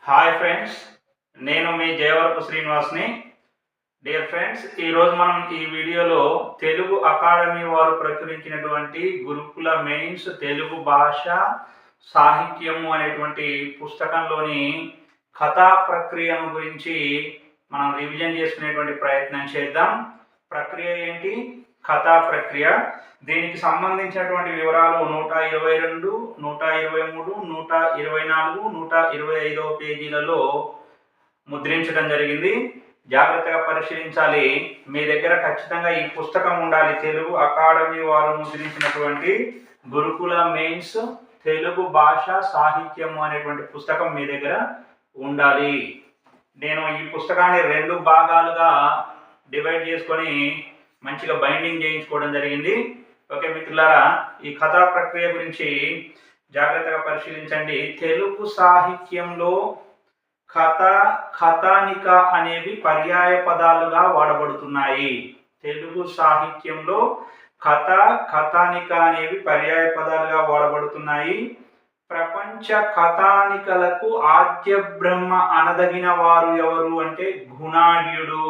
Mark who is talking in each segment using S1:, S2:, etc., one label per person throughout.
S1: Hi friends, నేను మీ Jayavarapu శ్రీనివాస్ని. Dear friends, ఈరోజు మనం ఈ వీడియోలో తెలుగు అకాడమీ వారు ప్రచురించినటువంటి గురుకుల మెయిన్స్ తెలుగు భాష సాహిత్యము అనేటువంటి పుస్తకంలోని కథా ప్రక్రియను గురించి మనం రివిజన్ చేసుకునేటువంటి ప్రయత్నం చేద్దాం. ప్రక్రియ ఏంటి? కథా ప్రక్రియ. దీనికి సంబంధించినటువంటి వివరాలు 122, 123, 124, 125 పేజీలలో ముద్రించడం జరిగింది. జాగ్రత్తగా పరిశీలించాలి. మీ దగ్గర ఖచ్చితంగా ఈ పుస్తకం ఉండాలి. తెలుగు అకాడమీ వారు ముద్రించినటువంటి గురుకుల మెయిన్స్ తెలుగు భాష సాహిత్యము అనేటువంటి పుస్తకం మీ దగ్గర ఉండాలి. నేను ఈ పుస్తకాన్ని 2 భాగాలుగా డివైడ్ చేసుకొని మంచిగా బైండింగ్ చేయించుకోవడం జరిగింది. ఓకే మిత్రులారా, ఈ కథా ప్రక్రియ గురించి జాగ్రత్తగా పరిశీలించండి. తెలుగు సాహిత్యంలో కథ, కథానిక అనేవి పర్యాయ పదాలుగా వాడబడుతున్నాయి. తెలుగు సాహిత్యంలో కథ, కథానిక అనేవి పర్యాయ పదాలుగా వాడబడుతున్నాయి. ప్రపంచ కథానికలకు ఆద్య బ్రహ్మ అనదగిన వారు ఎవరు అంటే గుణాఢ్యుడు.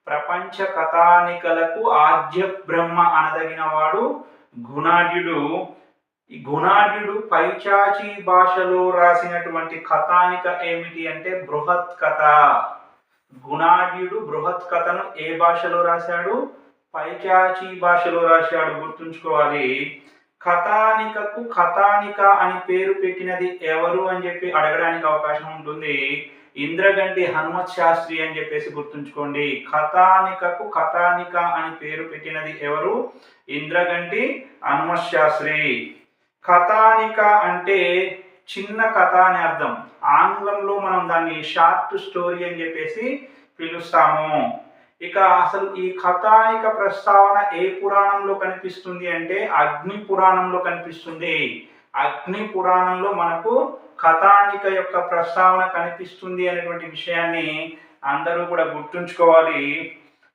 S1: ప్రపంచ కథానికలకు ఆద్య బ్రహ్మ అనదగిన వాడు గుణాఢ్యుడు. ఈ గుణాఢ్యుడు పైచాచి భాషలో రాసినటువంటి కథానిక ఏమిటి అంటే బృహత్ కథ. గుణాఢ్యుడు బృహత్ కథను ఏ భాషలో రాశాడు? పైచాచి భాషలో రాశాడు. గుర్తుంచుకోవాలి. కథానికకు కథానిక అని పేరు పెట్టినది ఎవరు అని చెప్పి అడగడానికి అవకాశం ఉంటుంది. ఇంద్రగంటి హనుమత్ శాస్త్రి అని చెప్పేసి గుర్తుంచుకోండి. కథానికకు కథానిక అని పేరు పెట్టినది ఎవరు? ఇంద్రగంటి హనుమత్ శాస్త్రి. కథానిక అంటే చిన్న కథ అని అర్థం. ఆంగ్లంలో మనం దాన్ని షార్ట్ స్టోరీ అని చెప్పేసి పిలుస్తాము. ఇక అసలు ఈ కథానిక ప్రస్తావన ఏ పురాణంలో కనిపిస్తుంది అంటే అగ్ని పురాణంలో కనిపిస్తుంది. అగ్ని పురాణంలో మనకు కథానిక యొక్క ప్రస్తావన కనిపిస్తుంది అనేటువంటి విషయాన్ని అందరూ కూడా గుర్తుంచుకోవాలి.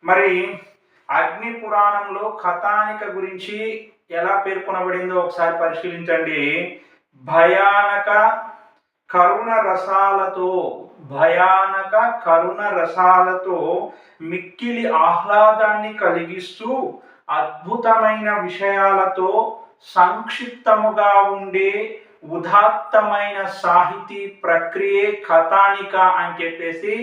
S1: మరి అగ్ని పురాణంలో కథానిక గురించి ఎలా పేర్కొనబడిందో ఒకసారి పరిశీలించండి. భయానక కరుణ రసాలతో మిక్కిలి ఆహ్లాదాన్ని కలిగిస్తూ అద్భుతమైన విషయాలతో సంక్షిప్తముగా ఉండే ఉదాత్తమైన సాహితీ ప్రక్రియే కథానిక అని చెప్పేసి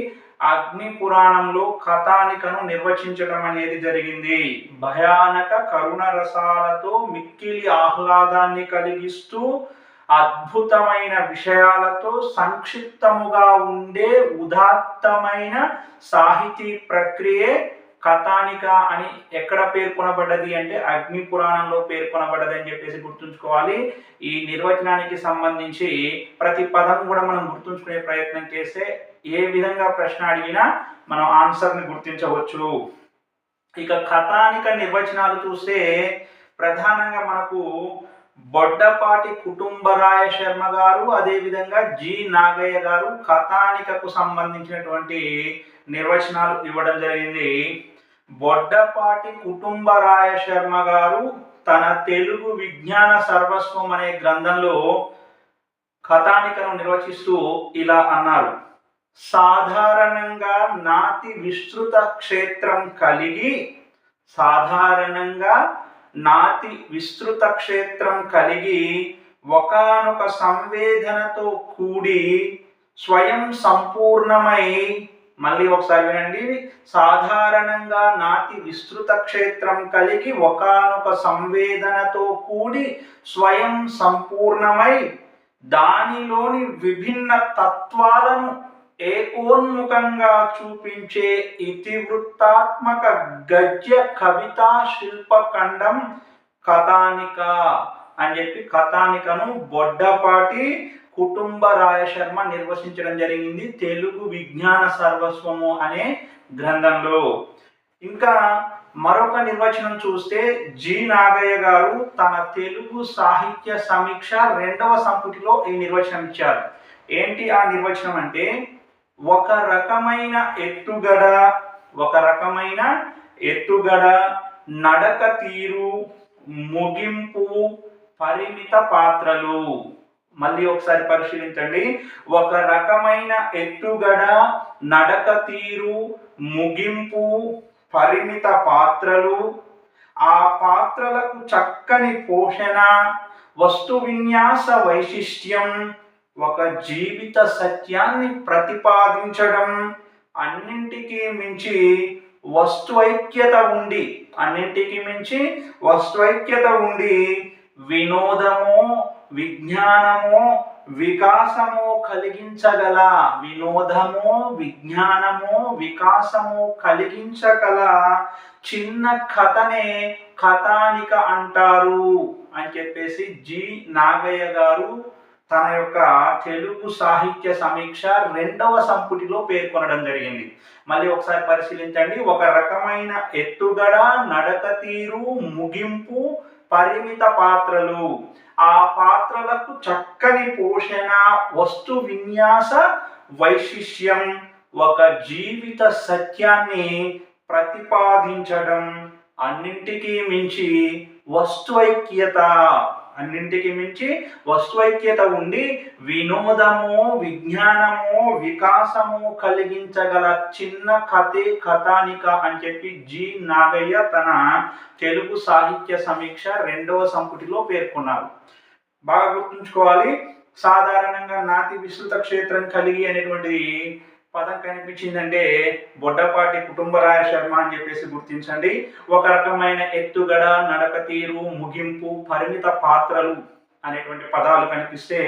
S1: అగ్ని పురాణంలో కథానికను నిర్వచించడం అనేది జరిగింది. భయానక కరుణ రసాలతో మిక్కిలి ఆహ్లాదాన్ని కలిగిస్తూ అద్భుతమైన విషయాలతో సంక్షిప్తముగా ఉండే ఉదాత్తమైన సాహితీ ప్రక్రియే కథానిక అని ఎక్కడ పేర్కొనబడ్డది అంటే అగ్ని పురాణంలో పేర్కొనబడ్డది అని చెప్పేసి గుర్తుంచుకోవాలి. ఈ నిర్వచనానికి సంబంధించి ప్రతి పదం కూడా మనం గుర్తుంచుకునే ప్రయత్నం చేస్తే ఏ విధంగా ప్రశ్న అడిగినా మనం ఆన్సర్ని గుర్తించవచ్చు. ఇక కథానిక నిర్వచనాలు చూస్తే ప్రధానంగా మనకు బొడ్డపాటి కుటుంబరాయ శర్మ గారు, అదేవిధంగా జి నాగయ్య గారు కథానికకు సంబంధించినటువంటి నిర్వచనాలు ఇవ్వడం జరిగింది. బొడ్డపాటి కుటుంబరాయ శర్మ గారు తన తెలుగు విజ్ఞాన సర్వస్వం అనే గ్రంథంలో కథానికను నిర్వచిస్తూ ఇలా అన్నారు. సాధారణంగా నాతి విస్తృత క్షేత్రం కలిగి ఒకానొక సంవేదనతో కూడి స్వయం సంపూర్ణమై, మళ్ళీ ఒకసారి వినండి, సాధారణంగా నాతి విస్తృత క్షేత్రం కలిగి ఒకానొక సంవేదనతో కూడి స్వయం సంపూర్ణమై దానిలోని విభిన్న తత్వాలను ఏకోన్ముఖంగా చూపించే ఇతివృత్తాత్మక గద్య కవితా శిల్పఖండం కథానిక అని చెప్పి కథానికను బొడ్డపాటి కుటుంబరాయ శర్మ నిర్వచించడం జరిగింది తెలుగు విజ్ఞాన సర్వస్వము అనే గ్రంథంలో. ఇంకా మరొక నిర్వచనం చూస్తే జి నాగయ్య గారు తన తెలుగు సాహిత్య సమీక్ష 2వ సంపుటిలో ఈ నిర్వచనం ఇచ్చారు. ఏంటి ఆ నిర్వచనం అంటే ఒక రకమైన ఎత్తుగడ, నడక తీరు, ముగింపు, పరిమిత పాత్రలు. మళ్ళీ ఒకసారి పరిశీలించండి. ఒక రకమైన ఎత్తుగడ, నడక తీరు, ముగింపు, పరిమిత పాత్రలు, ఆ పాత్రలకు చక్కని పోషణ, వస్తు విన్యాస వైశిష్ట్యం, ఒక జీవిత సత్యాన్ని ప్రతిపాదించడం, అన్నింటికీ మించి వస్తువైక్యత ఉండి వినోదము, విజ్ఞానము, వికాసము కలిగించగల చిన్న కథనే కథానిక అంటారు అని చెప్పేసి జి నాగయ్య గారు తన యొక్క తెలుగు సాహిత్య సమీక్ష 2వ సంపుటిలో పేర్కొనడం జరిగింది. మళ్ళీ ఒకసారి పరిశీలించండి. ఒక రకమైన ఎత్తుగడ, నడక తీరు, ముగింపు, పరిమిత పాత్రలు, ఆ పాత్రలకు చక్కని పోషణ, వస్తు విన్యాస వైశిష్ట్యం, ఒక జీవిత సత్యాన్ని ప్రతిపాదించడం, అన్నింటికీ మించి వస్తువైక్యత ఉండి వినోదము, విజ్ఞానము, వికాసము కలిగించగల చిన్న కథే కథానిక అని చెప్పి జి నాగయ్య తన తెలుగు సాహిత్య సమీక్ష 2వ సంపుటిలో పేర్కొన్నారు. బాగా గుర్తుంచుకోవాలి. సాధారణంగా నాతి విస్తృత క్షేత్రం కలిగి అనేటువంటి పదం కనిపించిందంటే బొడ్డపాటి కుటుంబరాయ శర్మ అని చెప్పేసి గుర్తించండి. ఒక రకమైన ఎత్తుగడ, నడక తీరు, ముగింపు, పరిమిత పాత్రలు అనేటువంటి పదాలు కనిపిస్తే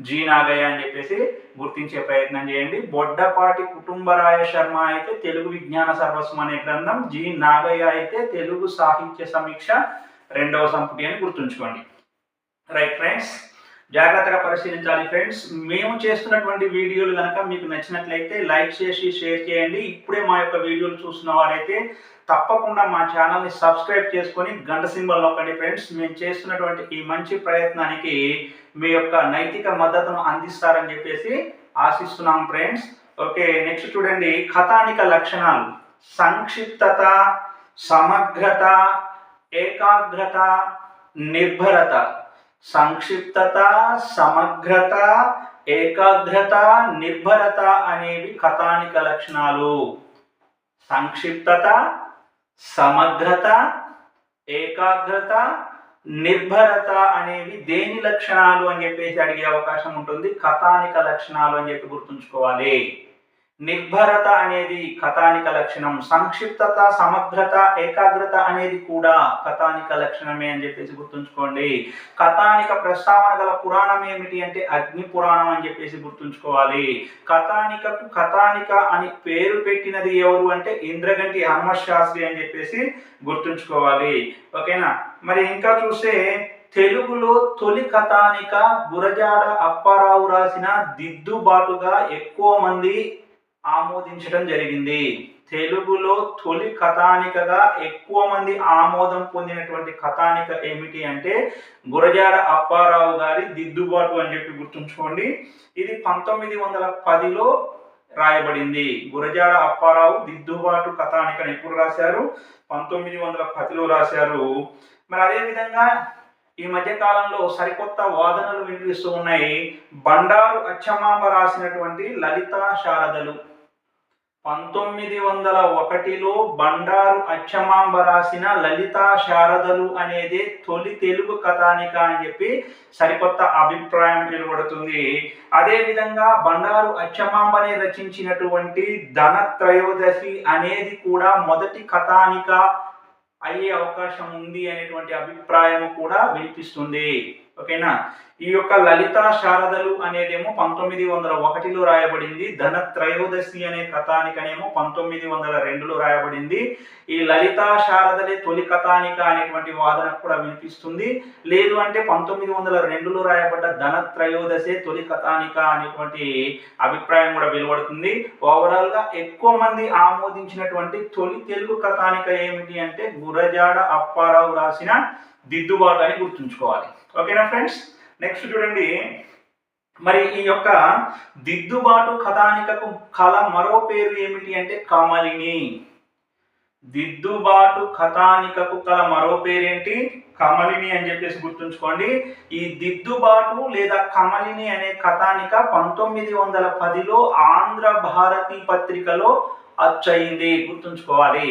S1: జి నాగయ్య అని చెప్పేసి గుర్తించే ప్రయత్నం చేయండి. బొడ్డపాటి కుటుంబరాయ శర్మ అయితే తెలుగు విజ్ఞాన సర్వస్వం అనే గ్రంథం, జి నాగయ్య అయితే తెలుగు సాహిత్య సమీక్ష 2వ సంపుటి అని గుర్తుంచుకోండి. రైట్ ఫ్రెండ్స్, జాగ్రత్తగా పరిశీలించాలి ఫ్రెండ్స్. మేము చేస్తున్నటువంటి వీడియోలు కనుక మీకు నచ్చినట్లయితే లైక్ చేసి షేర్ చేయండి. ఇప్పుడే మా యొక్క వీడియోలు చూస్తున్న వారైతే తప్పకుండా మా ఛానల్ని సబ్స్క్రైబ్ చేసుకొని గంట సింబల్ నొక్కండి ఫ్రెండ్స్. మేము చేస్తున్నటువంటి ఈ మంచి ప్రయత్నానికి మీ యొక్క నైతిక మద్దతును అందిస్తారని చెప్పేసి ఆశిస్తున్నాం ఫ్రెండ్స్. ఓకే, నెక్స్ట్ చూడండి. కథానిక లక్షణాలు: సంక్షిప్తత, సమగ్రత, ఏకాగ్రత, నిర్భరత. సంక్షిప్తత, సమగ్రత, ఏకాగ్రత, నిర్భరత అనేవి కథానిక లక్షణాలు. సంక్షిప్తత, సమగ్రత, ఏకాగ్రత, నిర్భరత అనేవి దేని లక్షణాలు అని చెప్పేసి అడిగే అవకాశం ఉంటుంది. కథానిక లక్షణాలు అని చెప్పి గుర్తుంచుకోవాలి. నిర్భరత అనేది కథానిక లక్షణం. సంక్షిప్తత, సమగ్రత, ఏకాగ్రత అనేది కూడా కథానిక లక్షణమే అని చెప్పేసి గుర్తుంచుకోండి. కథానిక ప్రస్తావన గల పురాణం ఏమిటి అంటే అగ్ని పురాణం అని చెప్పేసి గుర్తుంచుకోవాలి. కథానికకు కథానిక అని పేరు పెట్టినది ఎవరు అంటే ఇంద్రగంటి హనుమత్ శాస్త్రి అని చెప్పేసి గుర్తుంచుకోవాలి. ఓకేనా. మరి ఇంకా చూస్తే తెలుగులో తొలి కథానిక గురజాడ అప్పారావు రాసిన దిద్దుబాటుగా ఎక్కువ మంది ఆమోదించడం జరిగింది. తెలుగులో తొలి కథానికగా ఎక్కువ మంది ఆమోదం పొందినటువంటి కథానిక ఏమిటి అంటే గురజాడ అప్పారావు గారి దిద్దుబాటు అని చెప్పి గుర్తుంచుకోండి. ఇది 1910లో రాయబడింది. గురజాడ అప్పారావు దిద్దుబాటు కథానికను ఎప్పుడు రాశారు? 1910లో రాశారు. మరి అదేవిధంగా ఈ మధ్య కాలంలో సరికొత్త వాదనలు వినిపిస్తూ ఉన్నాయి. బండారు అచ్చమాంబ రాసినటువంటి లలితా శారదలు 1901లో బండారు అచ్చమాంబ రాసిన లలితా శారదలు అనేది తొలి తెలుగు కథానిక అని చెప్పి సరికొత్త అభిప్రాయం వెలువడుతుంది. అదేవిధంగా బండారు అచ్చమాంబనే రచించినటువంటి ధనత్రయోదశి అనేది కూడా మొదటి కథానిక అయ్యే అవకాశం ఉంది అనేటువంటి అభిప్రాయం కూడా వినిపిస్తుంది. ఓకేనా. ఈ యొక్క లలితా శారదలు అనేదేమో 1901లో రాయబడింది. ధనత్రయోదశి అనే కథానికనేమో 1902లో రాయబడింది. ఈ లలితా శారదలే తొలి కథానిక అనేటువంటి వాదన కూడా వినిపిస్తుంది. లేదు అంటే 1902లో రాయబడ్డ ధనత్రయోదశే తొలి కథానిక అనేటువంటి అభిప్రాయం కూడా వెలువడుతుంది. ఓవరాల్ గా ఎక్కువ మంది ఆమోదించినటువంటి తొలి తెలుగు కథానిక ఏమిటి అంటే గురజాడ అప్పారావు రాసిన దిద్దుబాటు అని గుర్తుంచుకోవాలి. ఓకేనా ఫ్రెండ్స్. నెక్స్ట్ చూడండి. మరి ఈ యొక్క దిద్దుబాటు కథానికకు కళ మరో పేరు ఏమిటి అంటే కమలిని. దిద్దుబాటు కథానికకు గల మరో పేరేంటి? కమలిని అని చెప్పేసి గుర్తుంచుకోండి. ఈ దిద్దుబాటు లేదా కమలిని అనే కథానిక 1910లో ఆంధ్ర భారతి పత్రికలో అచ్చయింది. గుర్తుంచుకోవాలి.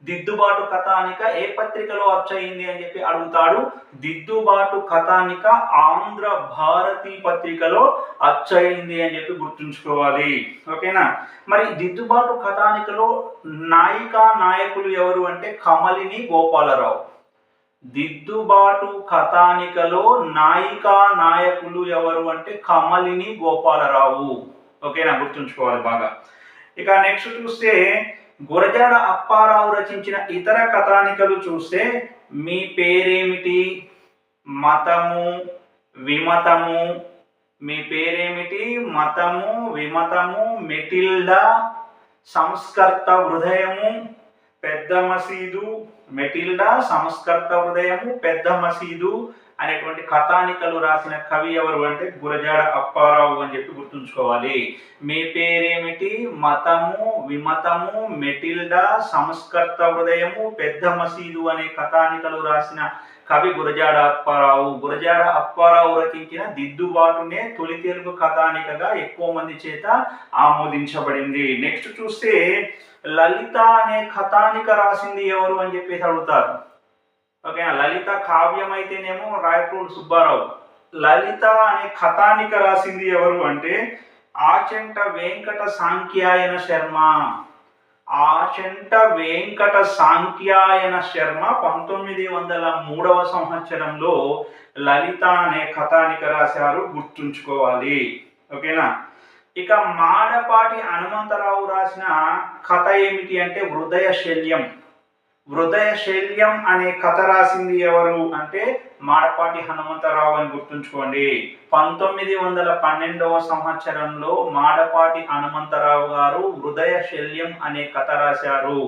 S1: దిద్దుబాటు కథానిక ఏ పత్రికలో అచ్చయింది అని చెప్పి అడుగుతాడు. దిద్దుబాటు కథానిక ఆంధ్ర భారతి పత్రికలో అచ్చయింది అని చెప్పి గుర్తుంచుకోవాలి. ఓకేనా? మరి దిద్దుబాటు కథానికలో నాయికా నాయకులు ఎవరు అంటే కమలిని గోపాలరావు. దిద్దుబాటు కథానికలో నాయికా నాయకులు ఎవరు అంటే కమలిని గోపాలరావు. ఓకేనా? గుర్తుంచుకోవాలి బాగా. ఇక నెక్స్ట్ చూస్తే గురజాడ అప్పారావు రచించిన ఇతర కథానికలు చూస్తే మీ పేరేమిటి, మతము, విమతము, మీ పేరేమిటి, మతము, విమతము, మెటిల్డా, సంస్కర్త హృదయము, పెద్ద మసీదు, మెటిల్డా, సంస్కర్త హృదయము, పెద్ద మసీదు అనేటువంటి కథానికలు రాసిన కవి ఎవరు అంటే గురజాడ అప్పారావు అని చెప్పి గుర్తుంచుకోవాలి. మీ పేరేమిటి, మతము, విమతము, మెటిల్డా, సంస్కర్త హృదయము, పెద్ద మసీదు అనే కథానికలు రాసిన కవి గురజాడ అప్పారావు. గురజాడ అప్పారావు రచించిన దిద్దుబాటునే తొలి తెలుగు కథానికగా ఎక్కువ మంది చేత ఆమోదించబడింది. నెక్స్ట్ చూస్తే లలిత అనే కథానిక రాసింది ఎవరు అని చెప్పేసి అడుగుతారు. ఓకేనా? లలిత కావ్యం అయితేనేమో రాయప్రోలు సుబ్బారావు. లలిత అనే కథానిక రాసింది ఎవరు అంటే ఆచంట వెంకట సాంఖ్యాయన శర్మ. ఆచంట వెంకట సాంఖ్యాయన శర్మ 1903వ సంవత్సరంలో లలిత అనే కథానిక రాశారు. గుర్తుంచుకోవాలి. ఓకేనా? ఇక మాడపాటి హనుమంతరావు రాసిన కథ ఏమిటి అంటే హృదయ శల్యం. హృదయ శల్యం అనే కథ రాసింది ఎవరు అంటే మాడపాటి హనుమంతరావు అని గుర్తుంచుకోండి. 1912వ సంవత్సరంలో మాడపాటి హనుమంతరావు గారు హృదయ శల్యం అనే కథ రాశారు.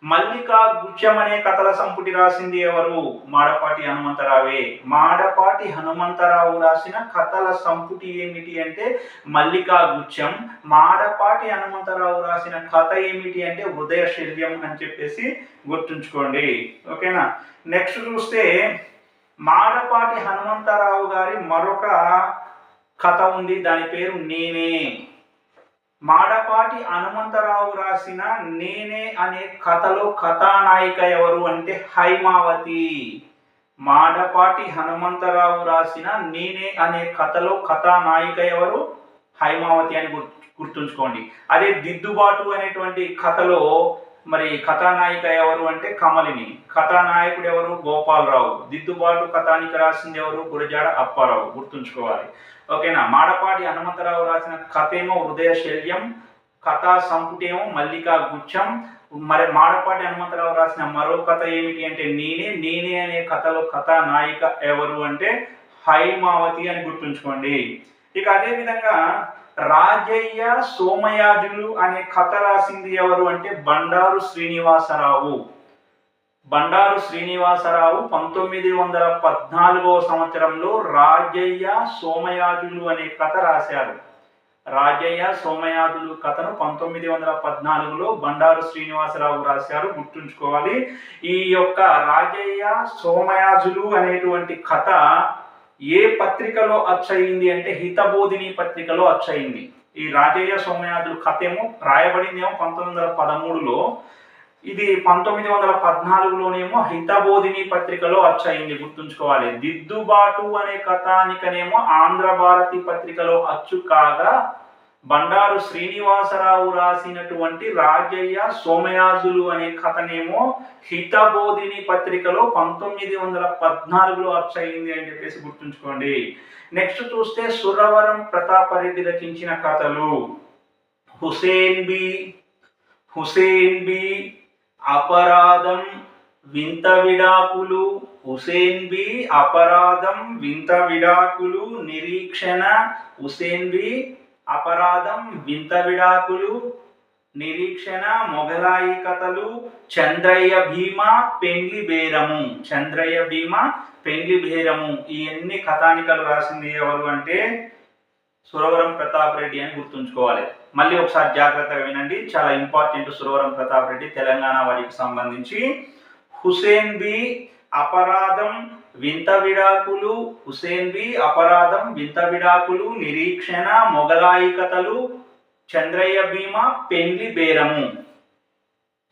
S1: మల్లికా గుచ్ఛం అనే కథల సంపుటి రాసింది ఎవరు? మాడపాటి హనుమంతరావే. మాడపాటి హనుమంతరావు రాసిన కథల సంపుటి ఏమిటి అంటే మల్లికా గుచ్ఛం. మాడపాటి హనుమంతరావు రాసిన కథ ఏమిటి అంటే హృదయ శల్యం అని చెప్పేసి గుర్తుంచుకోండి. ఓకేనా? నెక్స్ట్ చూస్తే మాడపాటి హనుమంతరావు గారి మరొక కథ ఉంది. దాని పేరు నేనే. మాడపాటి హనుమంతరావు రాసిన నేనే అనే కథలో కథానాయిక ఎవరు అంటే హైమావతి. మాడపాటి హనుమంతరావు రాసిన నేనే అనే కథలో కథానాయిక ఎవరు? హైమావతి అని గుర్తుంచుకోండి. అదే దిద్దుబాటు అనేటువంటి కథలో మరి కథానాయిక ఎవరు అంటే కమలిని. కథానాయకుడు ఎవరు? గోపాలరావు. దిద్దుబాటు కథానిక రాసింది ఎవరు? గురజాడ అప్పారావు. గుర్తుంచుకోవాలి. ఓకేనా? మాడపాటి హనుమంతరావు రాసిన కథ ఏమో హృదయ శల్యం, కథా సంపుటేమో మల్లికా గుచ్ఛం. మరి మాడపాటి హనుమంతరావు రాసిన మరో కథ ఏమిటి అంటే నేనే. నేనే అనే కథలో కథానాయిక ఎవరు అంటే హైమావతి అని గుర్తుంచుకోండి. ఇక అదే విధంగా రాజయ్య సోమయాజులు అనే కథ రాసింది ఎవరు అంటే బండారు శ్రీనివాసరావు. బండారు శ్రీనివాసరావు 1914వ సంవత్సరంలో రాజయ్య సోమయాజులు అనే కథ రాశారు. రాజయ్య సోమయాజులు కథను 1914లో బండారు శ్రీనివాసరావు రాశారు. గుర్తుంచుకోవాలి. ఈ యొక్క రాజయ్య సోమయాజులు అనేటువంటి కథ ఏ పత్రికలో అచ్చయింది అంటే హితబోధిని పత్రికలో అచ్చయింది. ఈ రాజయ్య సోమయాజులు కథ ఏమో రాయబడిందేమో 1913లో, ఇది 1914లోనేమో హితబోధిని పత్రికలో అచ్చయింది. గుర్తుంచుకోవాలి. దిద్దుబాటు అనే కథానికనేమో ఆంధ్ర భారతి పత్రికలో అచ్చు కాగా బండారు శ్రీనివాసరావు రాసినటువంటి రాజయ్య సోమయాజులు అనే కథనేమో హితబోధిని పత్రికలో 1914లో అచ్చయింది అని చెప్పేసి గుర్తుంచుకోండి. నెక్స్ట్ చూస్తే సురవరం ప్రతాపరెడ్డి రచించిన కథలు హుసేన్ బి, అపరాధం, వింత విడాకులు, హుసేన్ బి, అపరాధం, వింత విడాకులు, నిరీక్షణ, హుసేన్ బి, అపరాధం, వింత విడాకులు, నిరీక్షణ, మొగలాయి కథలు, చంద్రయ్య భీమ, పెండ్లి బేరము. చంద్రయ్య భీమ, పెండ్లి బేరము. ఈ ఎన్ని కథానికలు రాసింది ఎవరు అంటే సురవరం ప్రతాప్ రెడ్డి అని గుర్తుంచుకోవాలి. మళ్ళీ ఒకసారి జాగ్రత్తగా వినండి, చాలా ఇంపార్టెంట్. సురవరం ప్రతాప్ రెడ్డి తెలంగాణ వారికి సంబంధించి. హుసేన్ బి అపరాధం వింత విడాకులు, హుసేన్ బి అపరాధం వింత విడాకులు, నిరీక్షణ, మొగలాయి కథలు, చంద్రయ్య భీమా, పెండ్లి బేరము.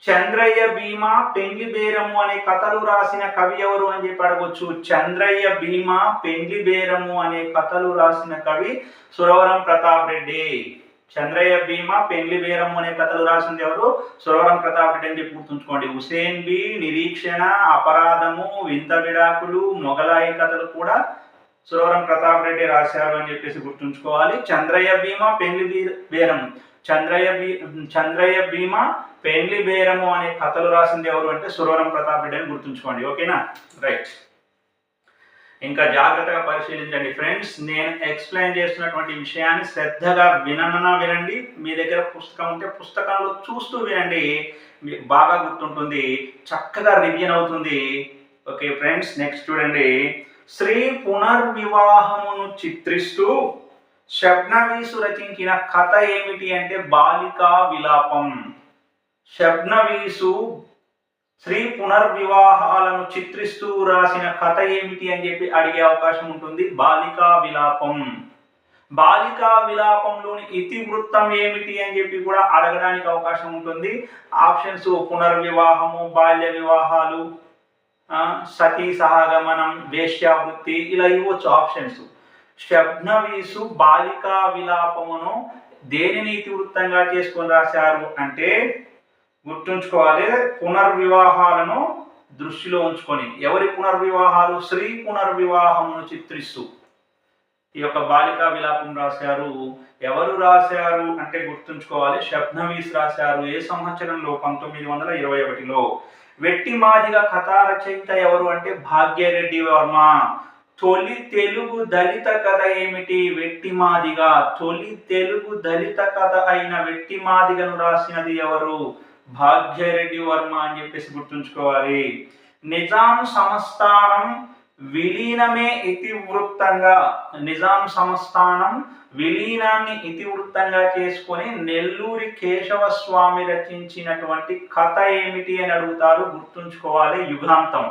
S1: చంద్రయ్య భీమా, పెండ్లి బేరము అనే కథలు రాసిన కవి ఎవరు అని చెప్పి అడగొచ్చు. చంద్రయ్య భీమా, పెండ్లి బేరము అనే కథలు రాసిన కవి సురవరం ప్రతాప్ రెడ్డి. చంద్రయ్య భీమా, పెండ్లి బేరము అనే కథలు రాసింది ఎవరు? సురవరం ప్రతాప్ రెడ్డి అని చెప్పి గుర్తుంచుకోండి. హుసేన్ బి, నిరీక్షణ, అపరాధము, వింత విడాకులు, మొగలాయి కథలు కూడా సురవరం ప్రతాప్ రెడ్డి రాశారు అని చెప్పేసి గుర్తుంచుకోవాలి. చంద్రయ్య భీమా, పెండ్లి బేరము, చంద్రయ్య భీమా, పెండ్లి బేరము అనే కథలు రాసింది ఎవరు అంటే సురవరం ప్రతాప్ రెడ్డి అని గుర్తుంచుకోండి. ఓకేనా, రైట్. ఇంకా జాగ్రత్తగా పరిశీలించండి ఫ్రెండ్స్. నేను ఎక్స్ప్లెయిన్ చేస్తున్నటువంటి విషయాన్ని శ్రద్ధగా వినండి. మీ దగ్గర పుస్తకం ఉంటే పుస్తకంలో చూస్తూ వినండి, మీకు బాగా గుర్తుంటుంది, చక్కగా రివిజన్ అవుతుంది. ఓకే ఫ్రెండ్స్, నెక్స్ట్ చూడండి. శ్రీ పునర్వివాహమును చిత్రిస్తూ శబ్నవీసు రచించిన కథ ఏమిటి అంటే బాలికా విలాపం. శబ్నవీసు శ్రీ పునర్వివాహాలను చిత్రిస్తూ రాసిన కథ ఏమిటి అని చెప్పి అడిగే అవకాశం ఉంటుంది. బాలికా విలాపం. బాలికా విలాపంలోని ఇతివృత్తం ఏమిటి అని చెప్పి కూడా అడగడానికి అవకాశం ఉంటుంది. ఆప్షన్స్ పునర్వివాహము, బాల్య వివాహాలు, సతీ సహగమనం, వేశ్యావృత్తి, ఇలా ఇవ్వచ్చు ఆప్షన్స్. శబ్నవీసు బాలికా విలాపమును దేనిని ఇతివృత్తంగా చేసుకొని రాశారు అంటే గుర్తుంచుకోవాలి, పునర్వివాహాలను దృష్టిలో ఉంచుకొని. ఎవరి పునర్వివాహాలు? శ్రీ పునర్వివాహమును చిత్రిస్తూ ఈ యొక్క బాలికా విలాపం రాశారు. ఎవరు రాశారు అంటే గుర్తుంచుకోవాలి, శబ్నవీస్ రాశారు. ఏ సంవత్సరంలో? 1921లో. వెట్టి మాదిగ కథా రచయిత ఎవరు అంటే భాగ్యరెడ్డి వర్మ. తొలి తెలుగు దళిత కథ ఏమిటి? వెట్టి మాదిగ. తొలి తెలుగు దళిత కథ అయిన వెట్టి మాదిగను రాసినది ఎవరు? భాగ్యరెడ్డి వర్మ అని చెప్పేసి గుర్తుంచుకోవాలి. నిజాం సంస్థానం విలీనమే ఇతివృత్తంగా, నిజాం సంస్థానం విలీనాన్ని ఇతివృత్తంగా చేసుకొని నెల్లూరి కేశవస్వామి రచించినటువంటి కథ ఏమిటి అని అడుగుతారు. గుర్తుంచుకోవాలి, యుగాంతం.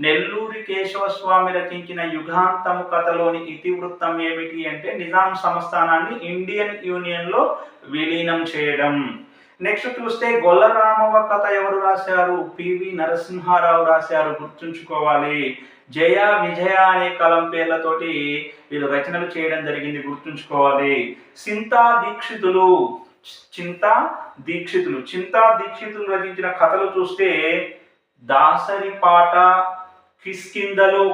S1: నెల్లూరి కేశవస్వామి రచించిన యుగాంతం కథలోని ఇతివృత్తం ఏమిటి అంటే నిజాం సంస్థానాన్ని ఇండియన్ యూనియన్లో విలీనం చేయడం. నెక్స్ట్ చూస్తే గొల్లరామవ్వ కథ ఎవరు రాశారు? పివి నరసింహారావు రాశారు. గుర్తుంచుకోవాలి. జయ విజయ అనే కలం పేర్లతోటి వీళ్ళు రచనలు చేయడం జరిగింది. గుర్తుంచుకోవాలి. చింతా దీక్షితులు రచించిన కథలు చూస్తే దాసరిపాట, కిష్కింధలో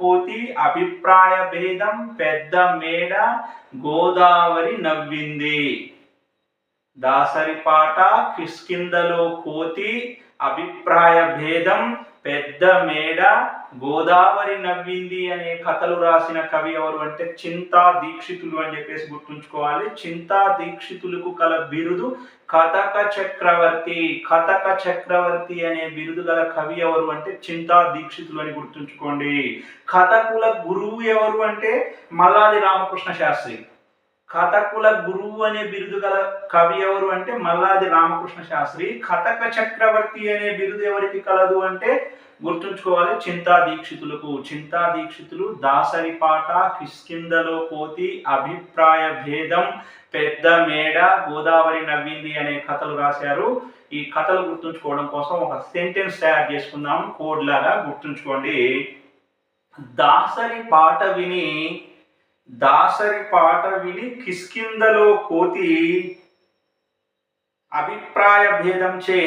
S1: కోతి, అభిప్రాయ భేదం, పెద్ద మేడ, గోదావరి నవ్వింది. దాసరిపాట, కిష్కింధలో కోతి, అభిప్రాయ భేదం, పెద్ద మేడ, గోదావరి నవ్వింది అనే కథలు రాసిన కవి ఎవరు అంటే చింతా దీక్షితులు అని చెప్పేసి గుర్తుంచుకోవాలి. చింతా దీక్షితులకు కల బిరుదు కథక చక్రవర్తి. కథక చక్రవర్తి అనే బిరుదు గల కవి ఎవరు అంటే చింతా దీక్షితులు అని గుర్తుంచుకోండి. కథకుల గురువు ఎవరు అంటే మల్లాది రామకృష్ణ శాస్త్రి. కథకుల గురువు అనే బిరుదు గల కవి ఎవరు అంటే మల్లాది రామకృష్ణ శాస్త్రి. కథక చక్రవర్తి అనే బిరుదు ఎవరికి కలదు అంటే గుర్తుంచుకోవాలి, చింతా దీక్షితులకు. చింతా దీక్షితులు దాసరిపాట, కిష్కింధలో కోతి, అభిప్రాయ భేదం, పెద్ద మేడ, గోదావరి నవ్వింది అనే కథలు రాశారు. ఈ కథలు గుర్తుంచుకోవడం కోసం ఒక సెంటెన్స్ తయారు చేసుకుందాం కోడ్ లాగా. గుర్తుంచుకోండి. దాసరి పాట విని కిష్కింధలో కోతి అభిప్రాయ భేదం చే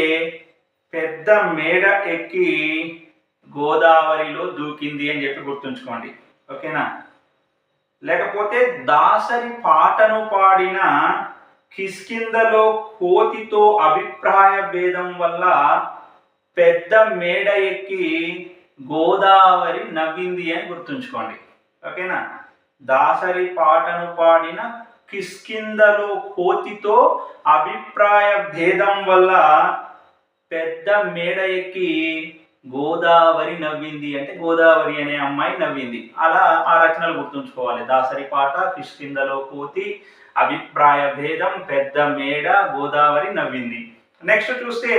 S1: పెద్ద మేడ ఎక్కి గోదావరిలో దూకింది అని చెప్పి గుర్తుంచుకోండి. ఓకేనా? లేకపోతే దాసరి పాటను పాడిన కిష్కింధలో కోతితో అభిప్రాయ భేదం వల్ల పెద్ద మేడ ఎక్కి గోదావరి నవ్వింది అని గుర్తుంచుకోండి. ఓకేనా? దాసరి పాటను పాడిన కిష్కింధలో కోతితో అభిప్రాయ భేదం వల్ల పెద్ద మేడ ఎక్కి గోదావరి నవ్వింది అంటే గోదావరి అనే అమ్మాయి నవ్వింది. అలా ఆ రచనలు గుర్తుంచుకోవాలి. దాసరి పాట, కిష్కింధలో కోతి, అభిప్రాయ భేదం, పెద్ద మేడ, గోదావరి నవ్వింది. నెక్స్ట్ చూస్తే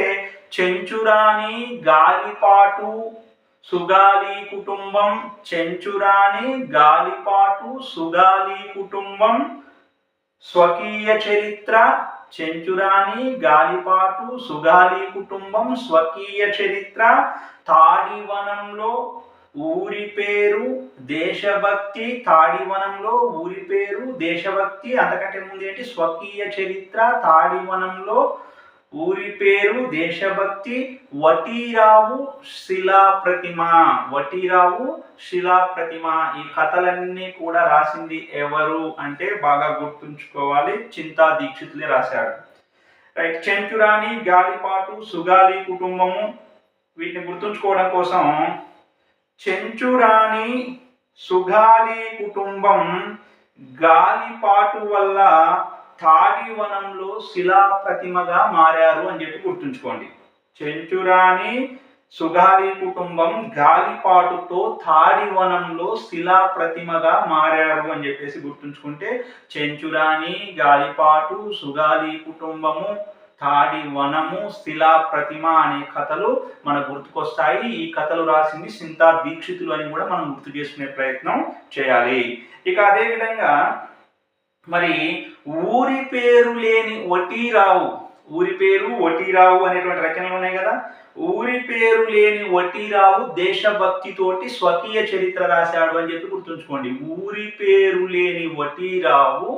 S1: చెంచురాని, గాలిపాటు, సుగాలి కుటుంబం, చెంచురాని, గాలిపాటు, సుగాలి కుటుంబం, స్వకీయ చరిత్ర, చెంచురాని, గాలిపాటు, సుగాలి కుటుంబం, స్వకీయ చరిత్ర, తాడివనంలో ఊరి పేరు, దేశభక్తి, తాడివనంలో ఊరి పేరు, దేశభక్తి, అంతకంటే ముందు ఏంటి స్వకీయ చరిత్ర, తాడివనంలో ఊరి పేరు, దేశభక్తి, వటీరావు శిలా ప్రతిమ, వటీరావు శిలా ప్రతిమ. ఈ కథలన్నీ కూడా రాసింది ఎవరు అంటే బాగా గుర్తుంచుకోవాలి, చింతా దీక్షితులే రాశాడు. రైట్. చెంచురాని, గాలిపాటు, సుగాలి కుటుంబము, వీటిని గుర్తుంచుకోవడం కోసం చెంచురాని, సుగాలి కుటుంబం గాలిపాటు వల్ల తాడివనంలో శిలా ప్రతిమగా మారారు అని చెప్పి గుర్తుంచుకోండి. చెంచురాని, సుగాలి కుటుంబం గాలిపాటుతో తాడివనంలో శిలా ప్రతిమగా మారారు అని చెప్పేసి గుర్తుంచుకుంటే చెంచురాని, గాలిపాటు, సుగాలి కుటుంబము, తాడివనము, శిలా ప్రతిమ అనే కథలు మనకు గుర్తుకొస్తాయి. ఈ కథలు రాసింది చింతా దీక్షితులు అని కూడా మనం గుర్తు చేసుకునే ప్రయత్నం చేయాలి. ఇక అదేవిధంగా మరి ఊరి పేరు లేని వటీరావు, ఊరి పేరు వటీరావు అనేటువంటి రచనలు ఉన్నాయి కదా. ఊరి పేరు లేని వటీరావు దేశభక్తితోటి స్వకీయ చరిత్ర రాశాడు అని చెప్పి గుర్తుంచుకోండి. ఊరి పేరు లేని వటీరావు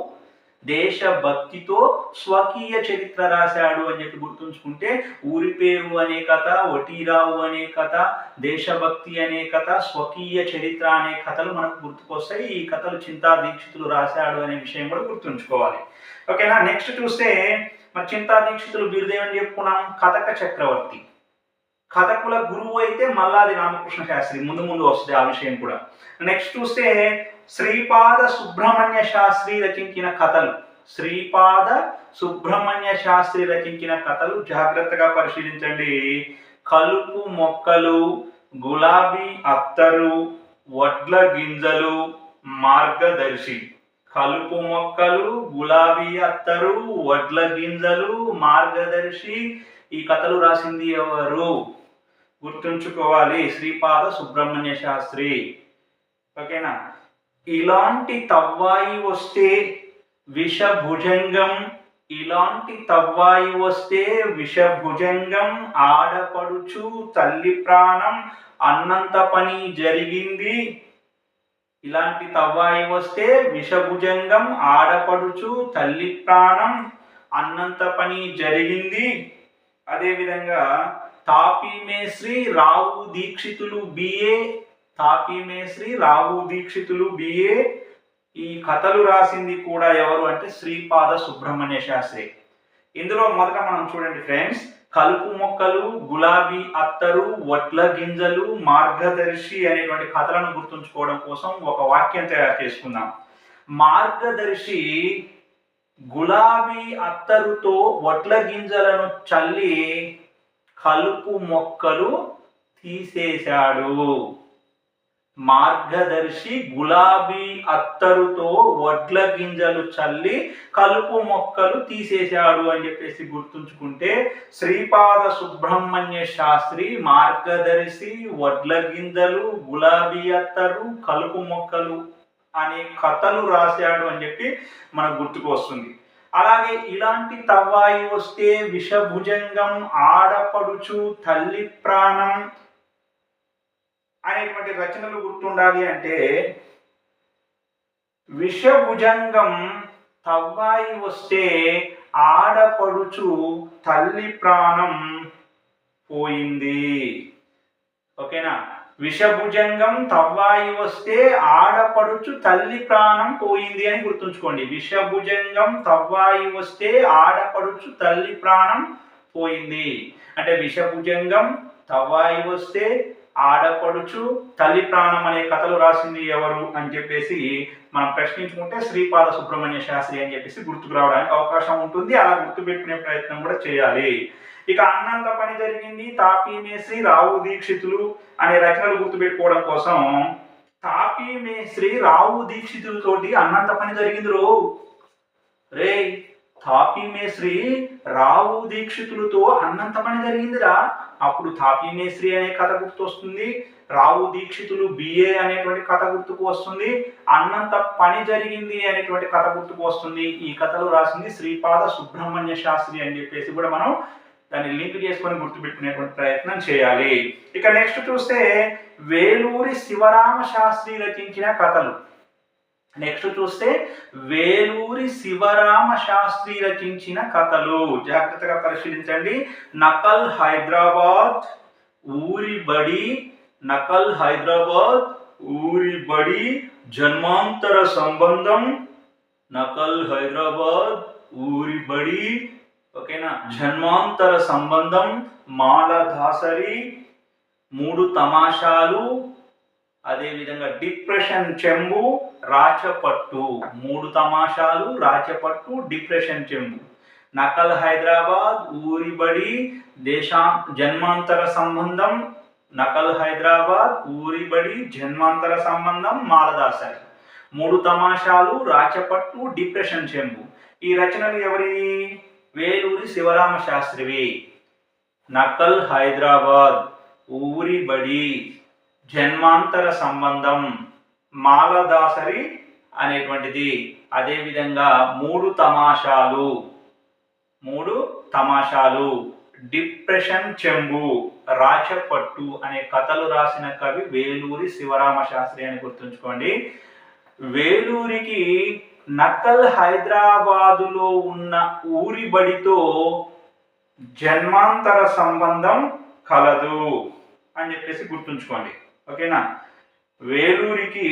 S1: దేశభక్తితో స్వకీయ చరిత్ర రాశాడు అని చెప్పి గుర్తుంచుకుంటే ఊరి పేరు అనే కథ, వటీరావు అనే కథ, దేశభక్తి అనే కథ, స్వకీయ చరిత్ర అనే కథలు మనకు గుర్తుకొస్తాయి. ఈ కథలు చింతా దీక్షితులు రాశాడు అనే విషయం కూడా గుర్తుంచుకోవాలి. ఓకేనా. నెక్స్ట్ చూస్తే మరి చింతా దీక్షితులు బిరుదేమని చెప్పుకున్నాం, కథక చక్రవర్తి. కథకుల గురువు అయితే మల్లాది రామకృష్ణ శాస్త్రి, ముందు ముందు వస్తుంది ఆ విషయం కూడా. నెక్స్ట్ చూస్తే శ్రీపాద సుబ్రహ్మణ్య శాస్త్రి రచించిన కథలు, శ్రీపాద సుబ్రహ్మణ్య శాస్త్రి రచించిన కథలు జాగ్రత్తగా పరిశీలించండి. కలుపు మొక్కలు, గులాబీ అత్తరు, వడ్ల గింజలు, మార్గదర్శి. కలుపు మొక్కలు, గులాబీ అత్తరు, వడ్ల గింజలు, మార్గదర్శి. ఈ కథలు రాసింది ఎవరు గుర్తుంచుకోవాలి, శ్రీపాద సుబ్రహ్మణ్య శాస్త్రి. ఓకేనా. ఇలాంటి తవ్వాయి వస్తే విషభుజంగం, ఇలాంటి తవ్వాయి వస్తే విషభుజంగం, ఆడపడుచు, తల్లి ప్రాణం, అన్నంత పని జరిగింది. ఇలాంటి తవ్వాయి వస్తే విషభుజంగం, ఆడపడుచు, తల్లి ప్రాణం, అన్నంత పని జరిగింది. అదేవిధంగా తాపీ మేస్త్రి రావు దీక్షితులు బిఏ, తాపీ మేస్త్రి రావు దీక్షితులు బిఏ. ఈ కథలు రాసింది కూడా ఎవరు అంటే శ్రీపాద సుబ్రహ్మణ్య శాస్త్రి. ఇందులో మొదట మనం చూడండి ఫ్రెండ్స్, కలుపు మొక్కలు, గులాబీ అత్తరు, వడ్ల గింజలు, మార్గదర్శి అనేటువంటి కథలను గుర్తుంచుకోవడం కోసం ఒక వాక్యం తయారు చేసుకుందాం. మార్గదర్శి గులాబీ అత్తరుతో వడ్ల గింజలను చల్లి కలుపు మొక్కలు తీసేశాడు. మార్గదర్శి గులాబీ అత్తరుతో వడ్ల గింజలు చల్లి కలుపు మొక్కలు తీసేశాడు అని చెప్పేసి గుర్తుంచుకుంటే శ్రీపాద సుబ్రహ్మణ్య శాస్త్రి మార్గదర్శి, వడ్ల గింజలు, గులాబీ అత్తరు, కలుపు మొక్కలు అనే కథలు రాశాడు అని చెప్పి మనకు గుర్తుకు వస్తుంది. అలాగే ఇలాంటి తవ్వాయి వస్తే విషభుజంగం, ఆడపడుచు, తల్లి ప్రాణం అనేటువంటి రచనలు గుర్తుండాలి అంటే విషభుజంగం తవ్వాయి వస్తే ఆడపడుచు, తల్లి ప్రాణం పోయింది. ఓకేనా. విషభుజంగం తవ్వాయి వస్తే ఆడపడుచు, తల్లి ప్రాణం పోయింది అని గుర్తుంచుకోండి. విషభుజంగం తవ్వాయి వస్తే ఆడపడుచు, తల్లి ప్రాణం పోయింది అంటే విషభుజంగం తవ్వాయి వస్తే ఆడపడుచు, తల్లి ప్రాణం అనే కథలు రాసింది ఎవరు అని చెప్పేసి మనం ప్రశ్నించుకుంటే శ్రీపాద సుబ్రహ్మణ్య శాస్త్రి అని చెప్పేసి గుర్తుకు రావడానికి అవకాశం ఉంటుంది. అలా గుర్తుపెట్టుకునే ప్రయత్నం కూడా చేయాలి. ఇక అన్నంత పని జరిగింది, తాపీ మేస్త్రి, రావు దీక్షితులు అనే రచనలు గుర్తుపెట్టుకోవడం కోసం తాపీ మేస్త్రి రావు దీక్షితులతోటి అన్నంత పని జరిగింది రే. తాపీ మేస్త్రి రావు దీక్షితులతో అన్నంత పని జరిగిందిరా. అప్పుడు తాపీ మేస్త్రి అనే కథ గుర్తొస్తుంది, రావు దీక్షితులు బిఏ అనేటువంటి కథ గుర్తుకు వస్తుంది, అన్నంత పని జరిగింది అనేటువంటి కథ గుర్తుకు వస్తుంది. ఈ కథలు రాసింది శ్రీపాద సుబ్రహ్మణ్య శాస్త్రి అని చెప్పేసి కూడా మనం దాన్ని లింక్ చేసుకొని గుర్తుపెట్టుకునేటువంటి ప్రయత్నం చేయాలి. ఇక నెక్స్ట్ చూస్తే వేలూరి శివరామ శాస్త్రి రచించిన కథలు. నెక్స్ట్ చూస్తే వేలూరి శివరామ శాస్త్రి రచించిన కథలు జాగ్రత్తగా పరిశీలించండి. నకల్ హైదరాబాద్, ఊరి బడి, నకల్ హైదరాబాద్, ఊరి బడి, జన్మాంతర సంబంధం, నకల్ హైదరాబాద్, ఊరి బడి, ఓకేనా, జన్మాంతర సంబంధం, మాలదాసరి, మూడు తమాషాలు, అదేవిధంగా డిప్రెషన్ చెంబు, రాచపట్టు. మూడు తమాషాలు, రాచపట్టు, డిప్రెషన్ చెంబు. నకల్ హైదరాబాద్, ఊరి బడి, జన్మాంతర సంబంధం, నకల్ హైదరాబాద్, ఊరి బడి, జన్మాంతర సంబంధం, మాలదాసరి. మూడు తమాషాలు, రాచపట్టు, డిప్రెషన్ చెంబు. ఈ రచనలు ఎవరి? వేలూరి శివరామ శాస్త్రివి. నకల్ హైదరాబాద్, ఊరి బడి, జన్మాంతర సంబంధం, మాలదాసరి అనేటువంటిది. అదేవిధంగా మూడు తమాషాలు, డిప్రెషన్ చెంబు, రాచపట్టు అనే కథలు రాసిన కవి వేలూరి శివరామ శాస్త్రి అని గుర్తుంచుకోండి. వేలూరికి నకల్ హైదరాబాదులో ఉన్న ఊరి బడితో జన్మాంతర సంబంధం కలదు అని చెప్పేసి గుర్తుంచుకోండి, ఓకేనా. వేలూరికి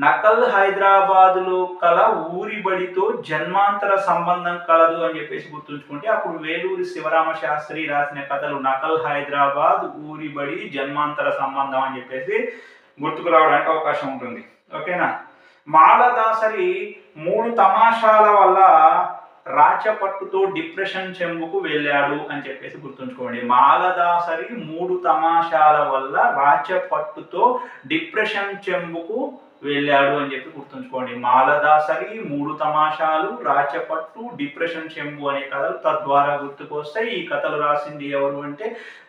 S1: నకల్ హైదరాబాదులో కల ఊరి బడితో జన్మాంతర సంబంధం కలదు అని చెప్పేసి గుర్తుంచుకుంటే అప్పుడు వేలూరి శివరామ శాస్త్రి రాసిన కథలు నకల్ హైదరాబాద్, ఊరి బడి, జన్మాంతర సంబంధం అని చెప్పేసి గుర్తుకు రావడానికి అవకాశం ఉంటుంది, ఓకేనా. మాలదాసరి మూడు తమాషాల వల్ల రాచపట్టుతో డిప్రెషన్ చెంబుకు వెళ్ళాడు అని చెప్పేసి గుర్తుంచుకోండి. మాలదాసరి మూడు తమాషాల వల్ల రాచపట్టుతో డిప్రెషన్ చెంబుకు వెళ్ళాడు అని చెప్పి గుర్తుంచుకోండి. మాలదాసరి, మూడు తమాషాలు, రాచపట్టు, డిప్రెషన్ చెంబు అనే కథలు తద్వారా గుర్తుకొస్తాయి. ఈ కథలు రాసింది ఎవరు అంటే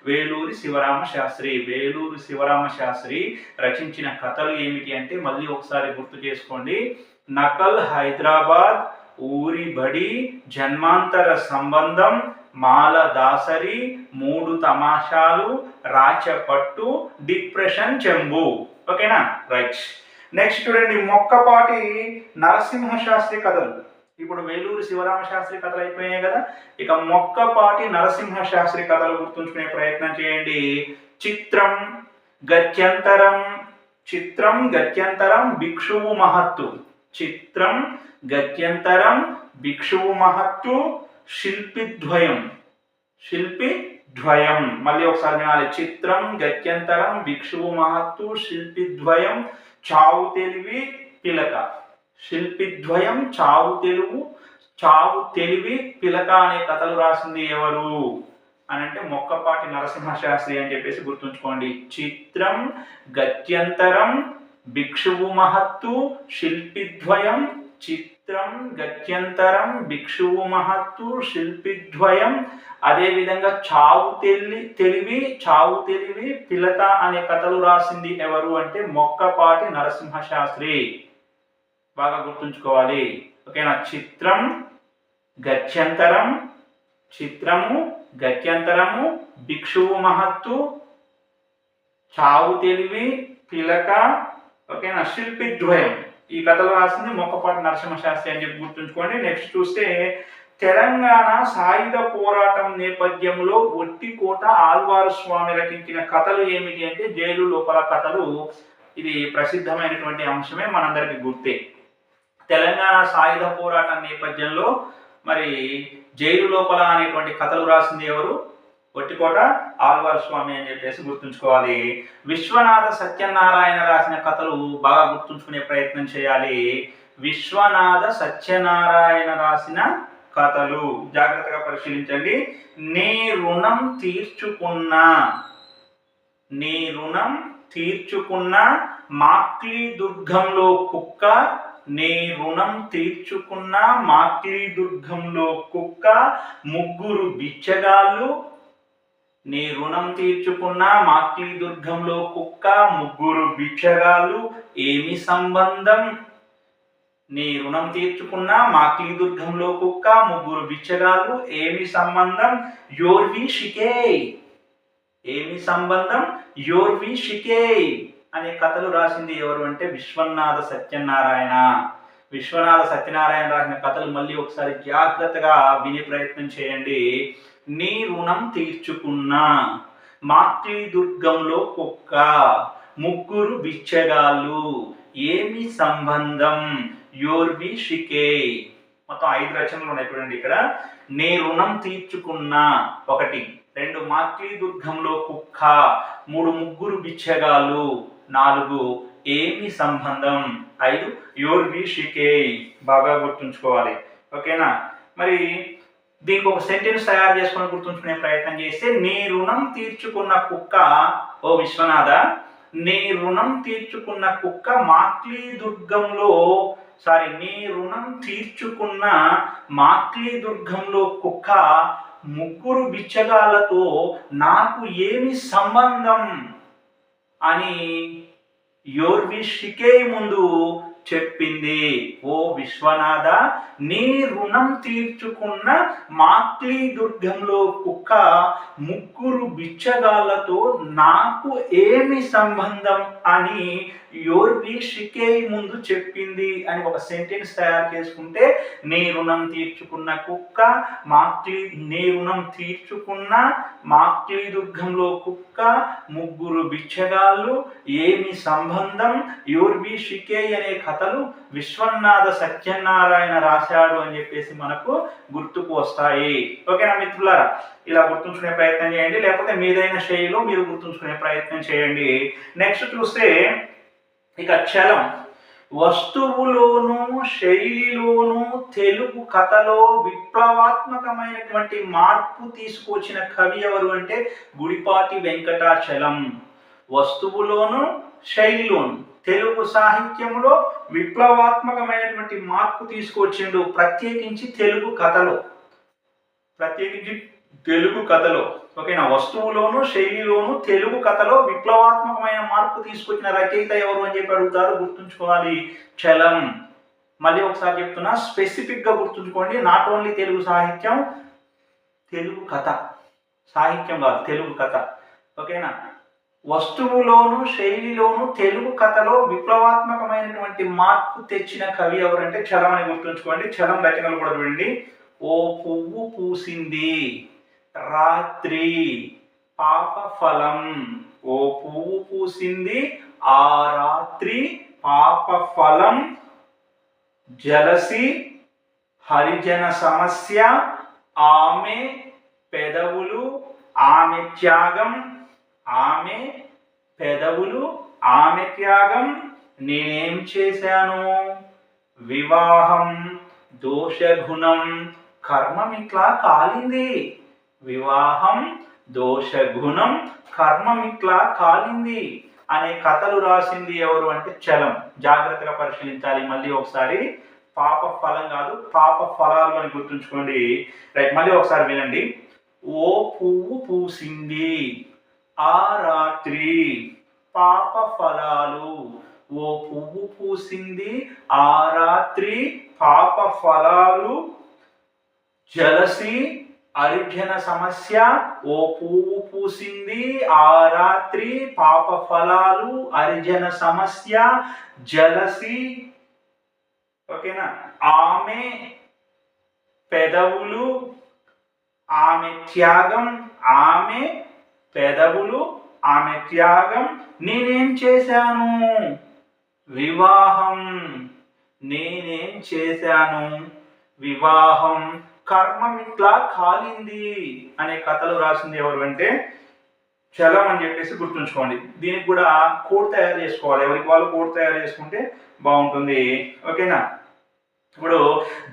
S1: వేలూరి శివరామ శాస్త్రి. వేలూరి శివరామ శాస్త్రి రచించిన కథలు ఏమిటి అంటే మళ్ళీ ఒకసారి గుర్తు చేసుకోండి. నకల్ హైదరాబాద్, ఊరి బడి, జన్మాంతర సంబంధం, మాలదాసరి, మూడు తమాషాలు, రాచపట్టు, డిప్రెషన్ చెంబు, ఓకేనా. రైట్. నెక్స్ట్ చూడండి, మొక్కపాటి నరసింహ శాస్త్రి కథలు. ఇప్పుడు వేలూరి శివరామ శాస్త్రి కథలు అయిపోయినాయి కదా, ఇక మొక్కపాటి నరసింహ శాస్త్రి కథలు గుర్తుంచుకునే ప్రయత్నం చేయండి. చిత్రం, గత్యంతరం, భిక్షువు మహత్తు. చిత్రం, గత్యంతరం, భిక్షువు మహత్తు, శిల్పిద్వయం. మళ్ళీ ఒకసారి వినాలి. చిత్రం, గత్యంతరం, భిక్షువు మహత్తు, శిల్పిద్వయం, చావు తెలివి, పిలక. శిల్పిద్వయం, చావు తెలివి, పిలక అనే కథలు రాసింది ఎవరు అని అంటే మొక్కపాటి నరసింహ శాస్త్రి అని చెప్పేసి గుర్తుంచుకోండి. చిత్రం, గత్యంతరం, భిక్షువు మహత్తు, శిల్పిద్వయం. చిత్రం, గత్యంతరం, భిక్షువు మహత్తు, శిల్పిద్వయం. అదేవిధంగా చావు తెలివి, పిలక అనే కథలు రాసింది ఎవరు అంటే మొక్కపాటి నరసింహ శాస్త్రి. బాగా గుర్తుంచుకోవాలి, ఓకేనా. చిత్రము, గత్యంతరము, భిక్షువు మహత్తు, చావు తెలివి, పిలక, ఓకేనా, శిల్పిద్వయం. ఈ కథలు రాసింది మొక్కపాటి నరసింహ శాస్త్రి అని చెప్పి గుర్తుంచుకోండి. నెక్స్ట్ చూస్తే తెలంగాణ సాయుధ పోరాటం నేపథ్యంలో ఒట్టికోట ఆళ్వారు స్వామి రచించిన కథలు ఏమిటి అంటే జైలు లోపల కథలు. ఇది ప్రసిద్ధమైనటువంటి అంశమే, మనందరికీ గుర్తే. తెలంగాణ సాయుధ పోరాటం నేపథ్యంలో మరి జైలు లోపల అనేటువంటి కథలు రాసింది ఎవరు? ఒట్టికోట ఆళ్వారు స్వామి అని చెప్పేసి గుర్తుంచుకోవాలి. విశ్వనాథ సత్యనారాయణ రాసిన కథలు బాగా గుర్తుంచుకునే ప్రయత్నం చేయాలి. విశ్వనాథ సత్యనారాయణ రాసిన కథలు. జాగ్రత్తగా పరిశీలించండి. నీ రుణం తీర్చుకున్నా, నీ రుణం తీర్చుకున్న మాక్లీ దుర్గంలో కుక్క, నీ రుణం తీర్చుకున్న మాక్లీ దుర్గంలో కుక్క, ముగ్గురు బిచ్చగాళ్ళు. నీ రుణం తీర్చుకున్న మాక్లీ దుర్గంలో కుక్క, ముగ్గురు బిచ్చగాళ్ళు ఏమి సంబంధం? నీ రుణం తీర్చుకున్న మాక్లీ దుర్గంలో కుక్క, ముగ్గురు బిచ్చగాళ్ళు ఏమి సంబంధం? యోర్వి షికే. ఏమి సంబంధం? యోర్వి షికే అనే కథలు రాసింది ఎవరు అంటే విశ్వనాథ సత్యనారాయణ. విశ్వనాథ సత్యనారాయణ రాసిన కథలు మళ్ళీ ఒకసారి జాగ్రత్తగా వినే ప్రయత్నం చేయండి. నీ రుణం తీర్చుకున్నా, మాక్లీ దుర్గంలో కుక్క, ముగ్గురు బిచ్చగాళ్ళు ఏమి సంబంధం? యోర్వి షికే. మొత్తం 5 రచనలు ఉన్నాయి చూడండి ఇక్కడ. నీ రుణం తీర్చుకున్నా 1, 2 మాక్లీ దుర్గంలో కుక్క, 3 ముగ్గురు బిచ్చగాళ్ళు, 4 ఏమి సంబంధం, 5 యోర్వి షికే. బాగా గుర్తుంచుకోవాలి. ఓకేనా? మరి దీనికి ఒక సెంటెన్స్ తయారు చేసుకొని గుర్తుంచుకునే ప్రయత్నం చేస్తే, నీ రుణం తీర్చుకున్న కుక్క, ఓ విశ్వనాథ, నీ రుణం తీర్చుకున్న కుక్క మాక్లీ దుర్గంలో నీ రుణం తీర్చుకున్న మాక్లీ దుర్గంలో కుక్క, ముగ్గురు బిచ్చగాళ్ళతో నాకు ఏమి సంబంధం అని యోర్వి షికే ముందు చెప్పింది. ఓ విశ్వనాథ, నీ రుణం తీర్చుకున్న మాక్లీ దుర్గంలో కుక్క, ముగ్గురు బిచ్చగాళ్ళతో నాకు ఏమి సంబంధం అని యోర్వి షికే ముందు చెప్పింది అని ఒక సెంటెన్స్ తయారు చేసుకుంటే, నీ రుణం తీర్చుకున్న కుక్క, నీ రుణం తీర్చుకున్న మాక్లీ దుర్గంలో కుక్క, ముగ్గురు బిచ్చగాళ్ళు ఏమి సంబంధం, యోర్వి షికే అనే కథలు విశ్వనాథ సత్యనారాయణ రాశాడు అని చెప్పేసి మనకు గుర్తుకు వస్తాయి. ఓకేనా మిత్రులారా? ఇలా గుర్తుంచుకునే ప్రయత్నం చేయండి, లేకపోతే మీదైన శైలిలో మీరు గుర్తుంచుకునే ప్రయత్నం చేయండి. నెక్స్ట్ చూస్తే ఇక చలం. వస్తువులోను శైలిలోను తెలుగు కథలో విప్లవాత్మకమైనటువంటి మార్పు తీసుకొచ్చిన కవి ఎవరు అంటే గుడిపాటి వెంకటాచలం. వస్తువులోను శైలిలోను తెలుగు సాహిత్యంలో విప్లవాత్మకమైనటువంటి మార్పు తీసుకొచ్చిండు, ప్రత్యేకించి తెలుగు కథలో. ఓకేనా? వస్తువులోను శైలిలోను తెలుగు కథలో విప్లవాత్మకమైన మార్పు తీసుకొచ్చిన రచయిత ఎవరు అని చెప్పి అడుగుతారు, గుర్తుంచుకోవాలి, చలం. మళ్ళీ ఒకసారి చెప్తున్నా, స్పెసిఫిక్గా గుర్తుంచుకోండి. నాట్ ఓన్లీ తెలుగు సాహిత్యం, తెలుగు కథ, సాహిత్యం కాదు, తెలుగు కథ. ఓకేనా? వస్తువులోను శైలిలోను తెలుగు కథలో విప్లవాత్మకమైనటువంటి మార్పు తెచ్చిన కవి ఎవరంటే చలం అని గుర్తుంచుకోండి. చలం రచనలు కూడా చూడండి. ఓ పువ్వు పూసింది రాత్రి పాప ఫలం. ఓ పువ్వు పూసింది ఆ రాత్రి పాప ఫలం. జలసి హరిజన సమస్య, ఆమె పెదవులు ఆమె త్యాగం. ఆమె పెదవులు ఆమె త్యాగం. నేనేం చేశాను? వివాహం దోషగుణం కర్మమిట్లా కాలింది. వివాహం దోషగుణం కర్మమిట్లా కాలింది అనే కథలు రాసింది ఎవరు అంటే చలం. జాగ్రత్తగా పరిశీలించాలి. మళ్ళీ ఒకసారి, పాప ఫలం కాదు, పాప ఫలాలు అని గుర్తుంచుకోండి. రైట్, మళ్ళీ ఒకసారి వినండి. ఓ పువ్వు పూసింది ఆ రాత్రి పాప ఫలాలు. ఓ పువ్వు పూసింది ఆ రాత్రి పాప ఫలాలు. జలసి అర్జన సమస్య. ఓ పువ్వు పూసింది ఆ రాత్రి పాప ఫలాలు, అర్జన సమస్య, జలసి. ఓకేనా? ఆమె పెదవులు ఆమె త్యాగం. ఆమె పెదవులు ఆమె త్యాగం. నేనేం చేశాను? వివాహం. నేనేం చేశాను? వివాహం. కర్మమిట్లా కాలింది అనే కథలు రాసింది ఎవరు అంటే చలం అని చెప్పేసి గుర్తుంచుకోండి. దీనికి కూడా కోడ్ తయారు చేసుకోవాలి. ఎవరికి వాళ్ళు కోడ్ తయారు చేసుకుంటే బాగుంటుంది. ఓకేనా? ఇప్పుడు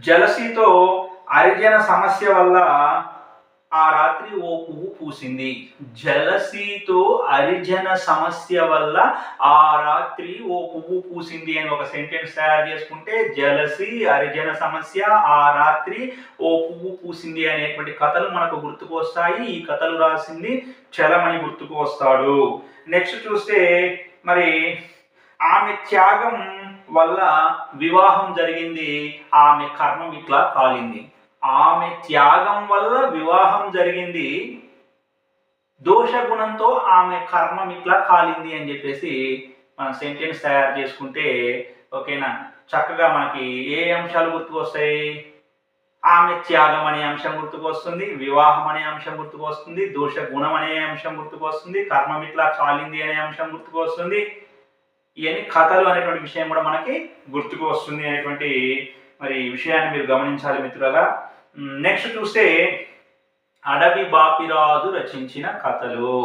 S1: జలసితో హరిజన సమస్య వల్ల ఆ రాత్రి ఓ పువ్వు పూసింది. జలసీతో హరిజన సమస్య వల్ల ఆ రాత్రి ఓ పువ్వు పూసింది అని ఒక సెంటెన్స్ తయారు చేసుకుంటే, జలసి, హరిజన సమస్య, ఆ రాత్రి ఓ పువ్వు పూసింది అనేటువంటి కథలు మనకు గుర్తుకు వస్తాయి. ఈ కథలు రాసింది చలమని గుర్తుకు వస్తాడు. నెక్స్ట్ చూస్తే మరి ఆమె త్యాగం వల్ల వివాహం జరిగింది, ఆమె కర్మం ఇట్లా కాలింది. ఆమె త్యాగం వల్ల వివాహం జరిగింది, దోషగుణంతో ఆమె కర్మం ఇట్లా కాలింది అని చెప్పేసి మనం సెంటెన్స్ తయారు చేసుకుంటే ఓకేనా, చక్కగా మనకి ఏ అంశాలు గుర్తుకు వస్తాయి? ఆమె త్యాగం అనే అంశం గుర్తుకు వస్తుంది, వివాహం అనే అంశం గుర్తుకు వస్తుంది, దోష గుణం అనే అంశం గుర్తుకు వస్తుంది, కర్మం ఇట్లా కాలింది అనే అంశం గుర్తుకు వస్తుంది. ఇవన్నీ కథలు అనేటువంటి విషయం కూడా మనకి గుర్తుకు వస్తుంది అనేటువంటి మరి విషయాన్ని మీరు గమనించాలి మిత్రులారా. నెక్స్ట్ చూస్తే అడవి బాపిరాజు రచించిన కథలు.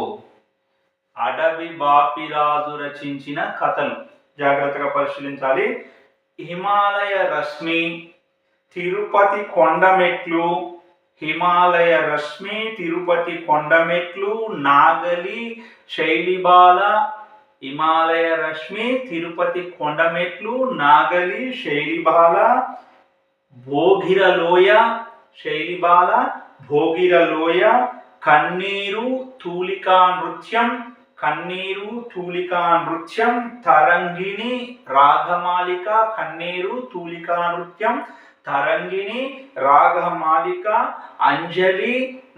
S1: అడవి బాపిరాజు రచించిన కథలు జాగ్రత్తగా పరిశీలించాలి. హిమాలయ రశ్మి, తిరుపతి కొండమెట్లు, హిమాలయ రశ్మి, తిరుపతి కొండమెట్లు, నాగలి, శైలిబాల. హిమాలయ రశ్మి, తిరుపతి కొండమెట్లు, నాగలి, శైలిబాల, భోగిరలోయ, శైలిబాల, భోగిరలోయ, కన్నీరు, తూలికా నృత్యం, కన్నీరు, తూలికా నృత్యం, తరంగిణి, రాగమాలిక, కన్నీరు, తూలికా నృత్యం, తరంగిణి, రాగమాలిక, అంజలి,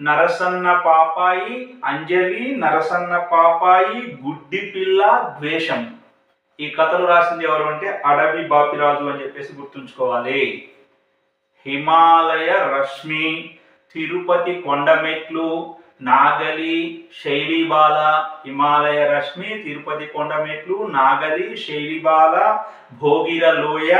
S1: నరసన్న పాపాయి, అంజలి, నరసన్న పాపాయి, గుడ్డి పిల్ల, ద్వేషం. ఈ కథలు రాసింది ఎవరు అంటే అడవి బాపిరాజు అని చెప్పేసి గుర్తుంచుకోవాలి. హిమాలయ రశ్మి, తిరుపతి కొండమెట్లు, నాగలి, శైలిబాల. హిమాలయ రశ్మి, తిరుపతి కొండమెట్లు, నాగలి, శైలిబాల, భోగిరలోయ,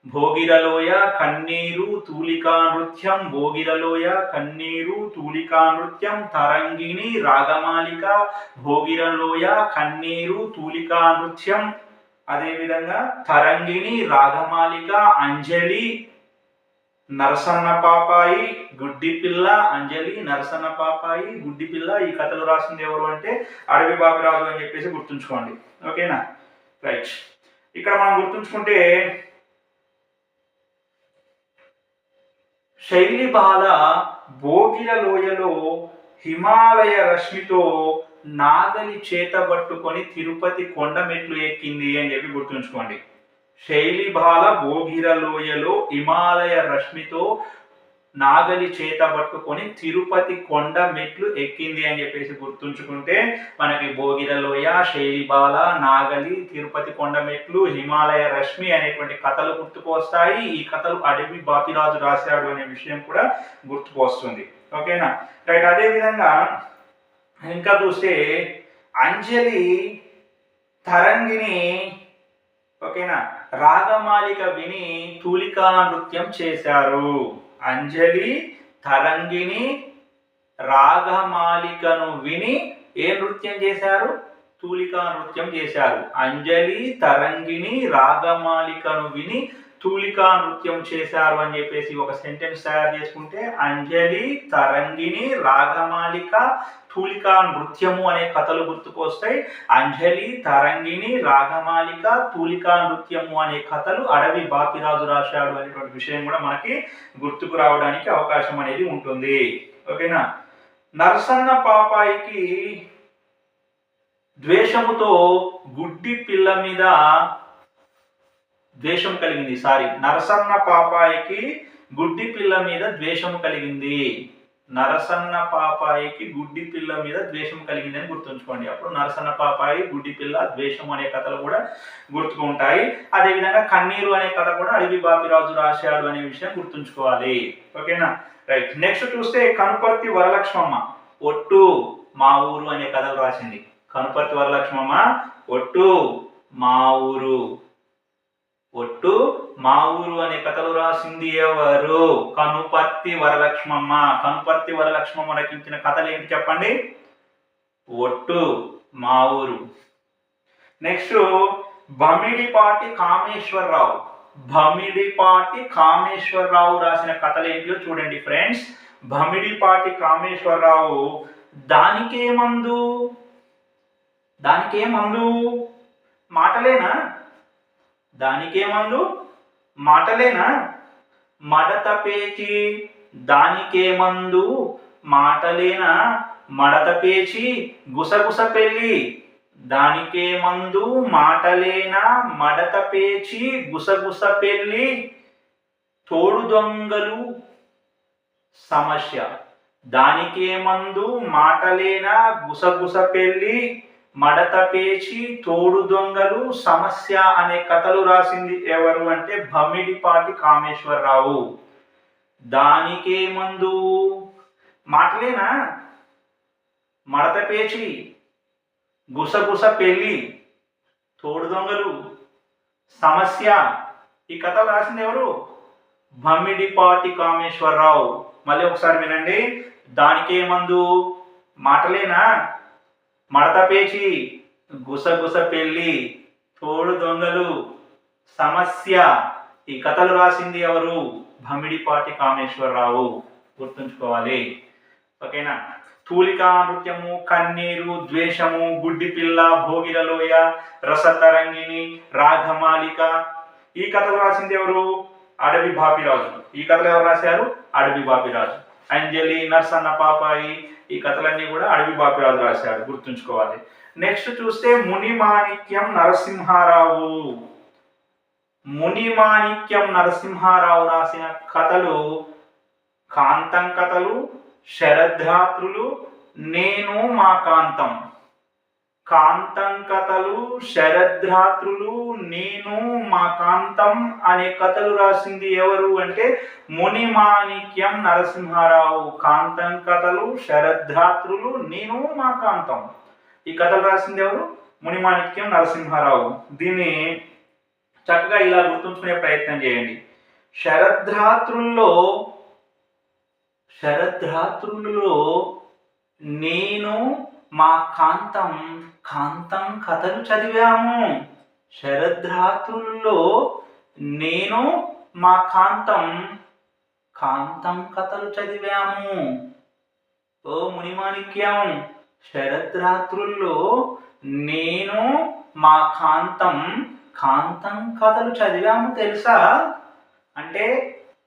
S1: భోగిరలోయ, కన్నీరు, తూలికా నృత్యం, భోగిరలోయ, కన్నీరు, తూలికా నృత్యం, తరంగిణి, రాగమాలిక, భోగిరలోయ, కన్నీరు, తూలికా నృత్యం. అదేవిధంగా తరంగిణి, రాగమాలిక, అంజలి, నరసన్న పాపాయి, గుడ్డి పిల్ల. అంజలి, నరసన్న పాపాయి, గుడ్డి పిల్ల. ఈ కథలు రాసింది ఎవరు అంటే అడవి బాపిరాజు అని చెప్పేసి గుర్తుంచుకోండి. ఓకేనా, రైట్. ఇక్కడ మనం గుర్తుంచుకుంటే శైలిబాల భోగిర లోయలో హిమాలయ రశ్మితో నాగలి చేతబట్టుకొని తిరుపతి కొండమెట్లు ఎక్కింది అని చెప్పి గుర్తుంచుకోండి. శైలిబాల భోగిర లోయలో హిమాలయ రశ్మితో నాగలి చేతబట్టుకొని తిరుపతి కొండ మెట్లు ఎక్కింది అని చెప్పేసి గుర్తుంచుకుంటే మనకి భోగిరలోయ, శైలిబాల, నాగలి, తిరుపతి కొండ మెట్లు, హిమాలయ రశ్మి అనేటువంటి కథలు గుర్తుకు వస్తాయి. ఈ కథలు అడవి బాపిరాజు రాశాడు అనే విషయం కూడా గుర్తుకు వస్తుంది. ఓకేనా, రైట్. అదేవిధంగా ఇంకా చూస్తే అంజలి, తరంగిణి, ఓకేనా, రాగమాలిక విని తూలికా నృత్యం చేశారు. అంజలి, తరంగిణి, రాగమాలికను విని ఏ నృత్యం చేశారు? తూలికా నృత్యం చేశారు. అంజలి, తరంగిణి, రాగమాలికను విని తూలికా నృత్యం చేశారు అని చెప్పేసి ఒక సెంటెన్స్ తయారు చేసుకుంటే అంజలి, తరంగిణి, రాగమాలిక, తూలికా నృత్యము అనే కథలు గుర్తుకు వస్తాయి. అంజలి, తరంగిణి, రాగమాలిక, తూలికా నృత్యము అనే కథలు అడవి బాపిరాజు రాశాడు అనేటువంటి విషయం కూడా మనకి గుర్తుకు రావడానికి అవకాశం అనేది ఉంటుంది. ఓకేనా. నరసన్న పాపాయికి ద్వేషముతో గుడ్డి పిల్ల మీద ద్వేషం కలిగింది. నరసన్న పాపాయికి గుడ్డి పిల్ల మీద ద్వేషం కలిగింది. నరసన్న పాపాయికి గుడ్డి పిల్ల మీద ద్వేషం కలిగింది అని గుర్తుంచుకోండి. అప్పుడు నరసన్న పాపాయి, గుడ్డి పిల్ల, ద్వేషం అనే కథలు కూడా గుర్తుకు ఉంటాయి. అదేవిధంగా కన్నీరు అనే కథ కూడా అడవి బాపిరాజు రాశాడు అనే విషయం గుర్తుంచుకోవాలి. ఓకేనా, రైట్. నెక్స్ట్ చూస్తే కనుపర్తి వరలక్ష్మమ్మ ఒట్టు మా ఊరు అనే కథలు రాసింది. కనుపర్తి వరలక్ష్మమ్మ ఒట్టు మా ఊరు, ఒట్టు మా ఊరు అనే కథలు రాసింది ఎవరు? కనుపర్తి వరలక్ష్మమ్మ. కనుపర్తి వరలక్ష్మమ్మ రచించిన కథలు ఏంటి చెప్పండి? ఒట్టు మా ఊరు. నెక్స్ట్ బమిడిపాటి కామేశ్వరరావు. భమిడిపాటి కామేశ్వరరావు రాసిన కథలు ఏంటియో చూడండి ఫ్రెండ్స్. భమిడిపాటి కామేశ్వరరావు దానికేమందు, దానికేమందు మాటలేనా, దానికేమందు మాటలేనా, మడత పేచి దానికేమందు మాటలేనా, మడత పేచి గుసగుస పెళ్ళి దానికేమందు మాటలేనా, మడత పేచి గుసగుస పెళ్ళి తోడు దొంగలు సమస్య, దానికేమందు మాటలేనా, గుసగుస పెళ్ళి మడత పేచి తోడు దొంగలు సమస్య అనే కథలు రాసింది ఎవరు అంటే భమిడిపాటి కామేశ్వరరావు. దానికేమందు మాటలేనా, మడత పేచి గుసగుస పెళ్ళి తోడు దొంగలు సమస్య, ఈ కథలు రాసింది ఎవరు? భమిడిపాటి కామేశ్వరరావు. మళ్ళీ ఒకసారి వినండి. దానికేమందు మాటలేనా, మడత పేచి గుసగుస పెళ్ళి తోడు దొంగలు సమస్య, ఈ కథలు రాసింది ఎవరు? భమిడిపాటి కామేశ్వరరావు. గుర్తుంచుకోవాలి, ఓకేనా. తూలికా నృత్యము, కన్నీరు, ద్వేషము, గుడ్డిపిల్ల, భోగిరలోయ, రసతరంగిణి, రాగమాలిక, ఈ కథలు రాసింది ఎవరు? అడవి బాపిరాజు. ఈ కథలు ఎవరు రాశారు? అడవి బాపిరాజు. అంజలి, నర్సన్న పాపాయి, ఈ కథలన్నీ కూడా అడవి బాపిరాజు రాశాడు. గుర్తుంచుకోవాలి. నెక్స్ట్ చూస్తే మునిమాణిక్యం నరసింహారావు. మునిమాణిక్యం నరసింహారావు రాసిన కథలు కాంతం కథలు, శరద్రాత్రులు, నేను మా కాంతం. కాంతం కథలు, శరద్రాత్రులు, నేను మా కాంతం అనే కథలు రాసింది ఎవరు అంటే మునిమాణిక్యం నరసింహారావు. కాంతం కథలు, శరద్రాత్రులు, నేను మా కాంతం, ఈ కథలు రాసింది ఎవరు? మునిమాణిక్యం నరసింహారావు. దీన్ని చక్కగా ఇలా గుర్తుంచుకునే ప్రయత్నం చేయండి. శరద్రాత్రుల్లో నేను మా కాంతం కాంతం కథలు చదివాము. శరద్రాత్రుల్లో నేను మా కాంతం కాంతం కథలు చదివాము. ఓ మునిమాణిక్యం, శరద్రాత్రుల్లో నేను మా కాంతం కాంతం కథలు చదివాము తెలుసా? అంటే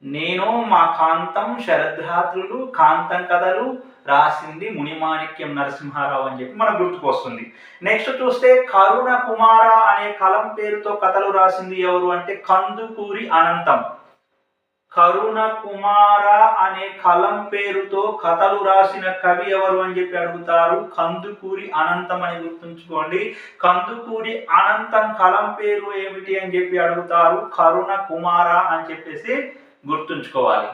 S1: నేను మా కాంతం, శరద్రాత్రులు, కాంతం కథలు రాసింది మునిమాణిక్యం నరసింహారావు అని చెప్పి మనకు గుర్తుకొస్తుంది. నెక్స్ట్ చూస్తే కరుణ కుమార అనే కలం పేరుతో కథలు రాసింది ఎవరు అంటే కందుకూరి అనంతం. కరుణ కుమార అనే కలం పేరుతో కథలు రాసిన కవి ఎవరు అని చెప్పి అడుగుతారు. కందుకూరి అనంతం అని గుర్తుంచుకోండి. కందుకూరి అనంతం కలం పేరు ఏమిటి అని చెప్పి అడుగుతారు. కరుణ కుమార అని చెప్పేసి గుర్తుంచుకోవాలి.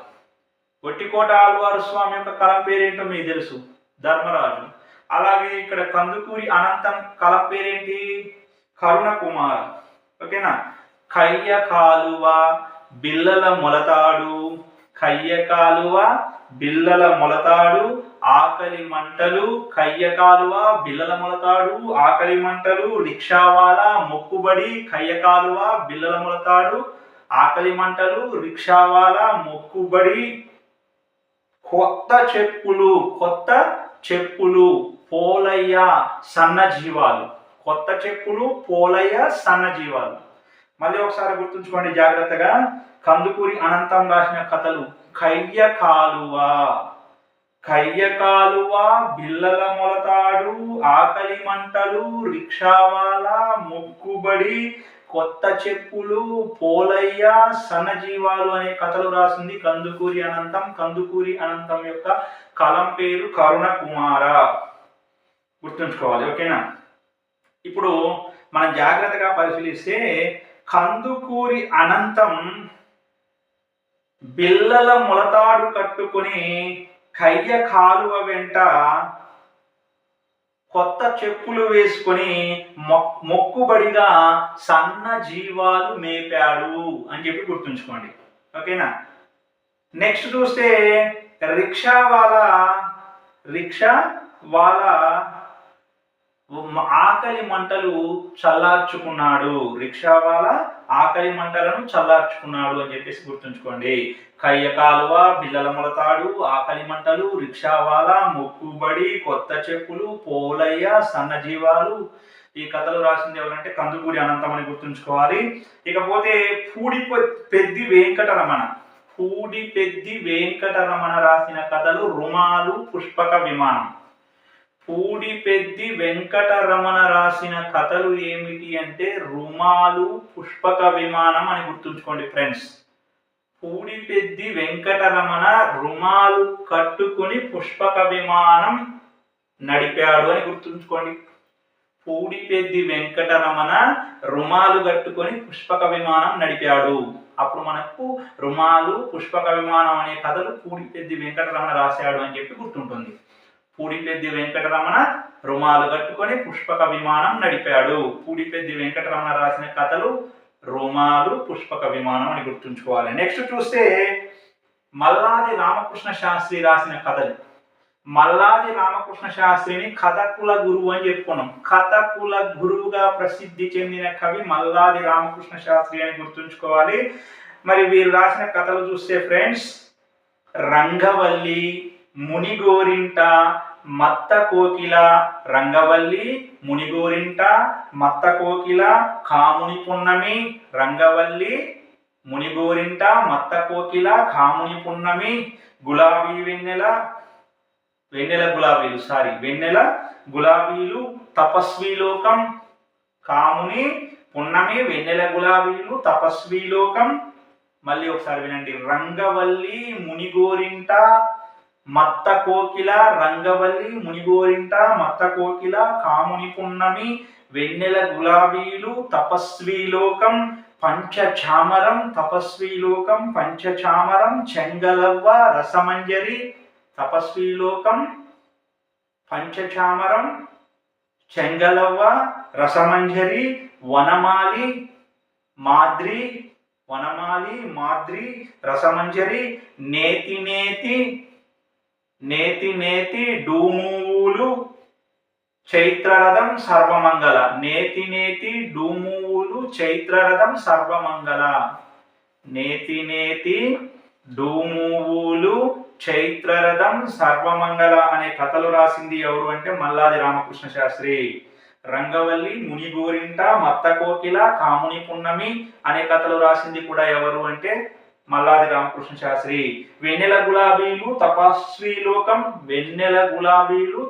S1: ఒట్టికోట ఆళ్వారు స్వామి యొక్క కలం పేరేంటో మీకు తెలుసు, ధర్మరాజు. అలాగే ఇక్కడ కందుకూరి అనంతం కలం పేరేంటి? కరుణ కుమార. ఓకేనా. కయ్య కాలువ బిల్లల మొలతాడు, కయ్య కాలువ బిల్లల మొలతాడు, ఆకలి మంటలు, కయ్య కాలువ బిల్లల మొలతాడు, ఆకలి మంటలు, రిక్షావాల మొక్కుబడి, కయ్య కాలువ బిల్లల మొలతాడు, ఆకలి మంటలు, రిక్షావాల మొక్కుబడి, కొత్త చెప్పులు పోలయ్య సన్నజీవాలు. కొత్త చెప్పులు, పోలయ్య, సన్నజీవాలు. మళ్ళీ ఒకసారి గుర్తుంచుకోండి జాగ్రత్తగా. కందుకూరి అనంతం రాసిన కథలు కయ్య కాలువ బిల్లల మొలతాడు, ఆకలి మంటలు, రిక్షావాల మొక్కుబడి, కొత్త చెప్పులు, పోలయ్య, సన్నజీవాలు అనే కథలు రాసింది కందుకూరి అనంతం. కందుకూరి అనంతం యొక్క కలం పేరు కరుణ కుమార. గుర్తుంచుకోవాలి, ఓకేనా. ఇప్పుడు మనం జాగ్రత్తగా పరిశీలిస్తే కందుకూరి అనంతం బిల్లల మొలతాడు కట్టుకుని కయ్య కాలువ వెంట కొత్త చెప్పులు వేసుకొని మొక్కుబడిగా సన్న జీవాలు మేపాడు అని చెప్పి గుర్తుంచుకోండి, ఓకేనా. నెక్స్ట్ చూస్తే రిక్షా వాలా ఆకలి మంటలు చల్లార్చుకున్నాడు. రిక్షావాలా ఆకలి మంటలను చల్లార్చుకున్నాడు అని చెప్పేసి గుర్తుంచుకోండి. కయ్య కాలువ, బిల్లల మొలతాడు, ఆకలి మంటలు, రిక్షావాలా, మొక్కుబడి, కొత్త చెప్పులు, పోలయ్య, సన్నజీవాలు. ఈ కథలు రాసింది ఎవరంటే కందుకూరి అనంతం అని గుర్తుంచుకోవాలి. ఇకపోతే పెద్ది వెంకటరమణ. పెద్ది వెంకటరమణ రాసిన కథలు రుమాలు, పుష్పక విమానం. పెద్ది వెంకటరమణ రాసిన కథలు ఏమిటి అంటే రుమాలు, పుష్పక విమానం అని గుర్తుంచుకోండి ఫ్రెండ్స్. పెద్ది వెంకటరమణ రుమాలు కట్టుకుని పుష్పక విమానం నడిపాడు అని గుర్తుంచుకోండి. పెద్ది వెంకటరమణ రుమాలు కట్టుకొని పుష్పక విమానం నడిపాడు. అప్పుడు మనకు రుమాలు, పుష్పక విమానం అనే కథలు పెద్ది వెంకటరమణ రాశాడు అని చెప్పి గుర్తుంటుంది. పెద్ది వెంకటరమణ రుమాలు కట్టుకొని పుష్పక విమానం నడిపాడు. పెద్ది వెంకటరమణ రాసిన కథలు రుమాలు, పుష్పక విమానం అని గుర్తుంచుకోవాలి. నెక్స్ట్ చూస్తే మల్లాది రామకృష్ణ శాస్త్రి రాసిన కథలు. మల్లాది రామకృష్ణ శాస్త్రిని కథకుల గురువు అని చెప్పుకున్నాం. కథకుల గురువుగా ప్రసిద్ధి చెందిన కవి మల్లాది రామకృష్ణ శాస్త్రి అని గుర్తుంచుకోవాలి. మరి వీరు రాసిన కథలు చూస్తే ఫ్రెండ్స్ రంగవల్లి, మునిగోరింట, మత్త కోకిల. రంగవల్లి, మునిగోరింట, మత్త కోకిల, కాముని పున్నమి. రంగవల్లి, మునిగోరింట, మత్త కోకిల, కాముని పున్నమి, గులాబీ వెన్నెల, వెన్నెల గులాబీలు, తపస్వీలోకం. కాముని పున్నమి, వెన్నెల గులాబీలు, తపస్వీలోకం. మళ్ళీ ఒకసారి వినండి. రంగవల్లి, మునిగోరింట, మత్త కోకిల. రంగవల్లి, మునిగోరింట, మత్త కోకిల, కాముని పున్నమి, వెన్నెల గులాబీలు, తపస్వీలోకం, పంచచామరం. తపస్వీలోకం, పంచచామరం, చెంగలవ్వ, రసమంజరి. తపస్వీలోకం, పంచచామరం, చెంగలవ్వ, రసమంజరి, వనమాలి, మాద్రి. రసమంజరి, నేతి, డూమూలు, చైత్రరథం, సర్వమంగళ. నేతి, డూమూలు, చైత్రరథం, సర్వమంగళ. నేతి, డూమూలు, చైత్రరథం, సర్వమంగళ అనే కథలు రాసింది ఎవరు అంటే మల్లాది రామకృష్ణ శాస్త్రి. రంగవల్లి, మునిగోరింట, మత్త కోకిల, కాముని పున్నమి అనే కథలు రాసింది కూడా ఎవరు అంటే మల్లాది రామకృష్ణ శాస్త్రి. వెన్నెల గులాబీలు,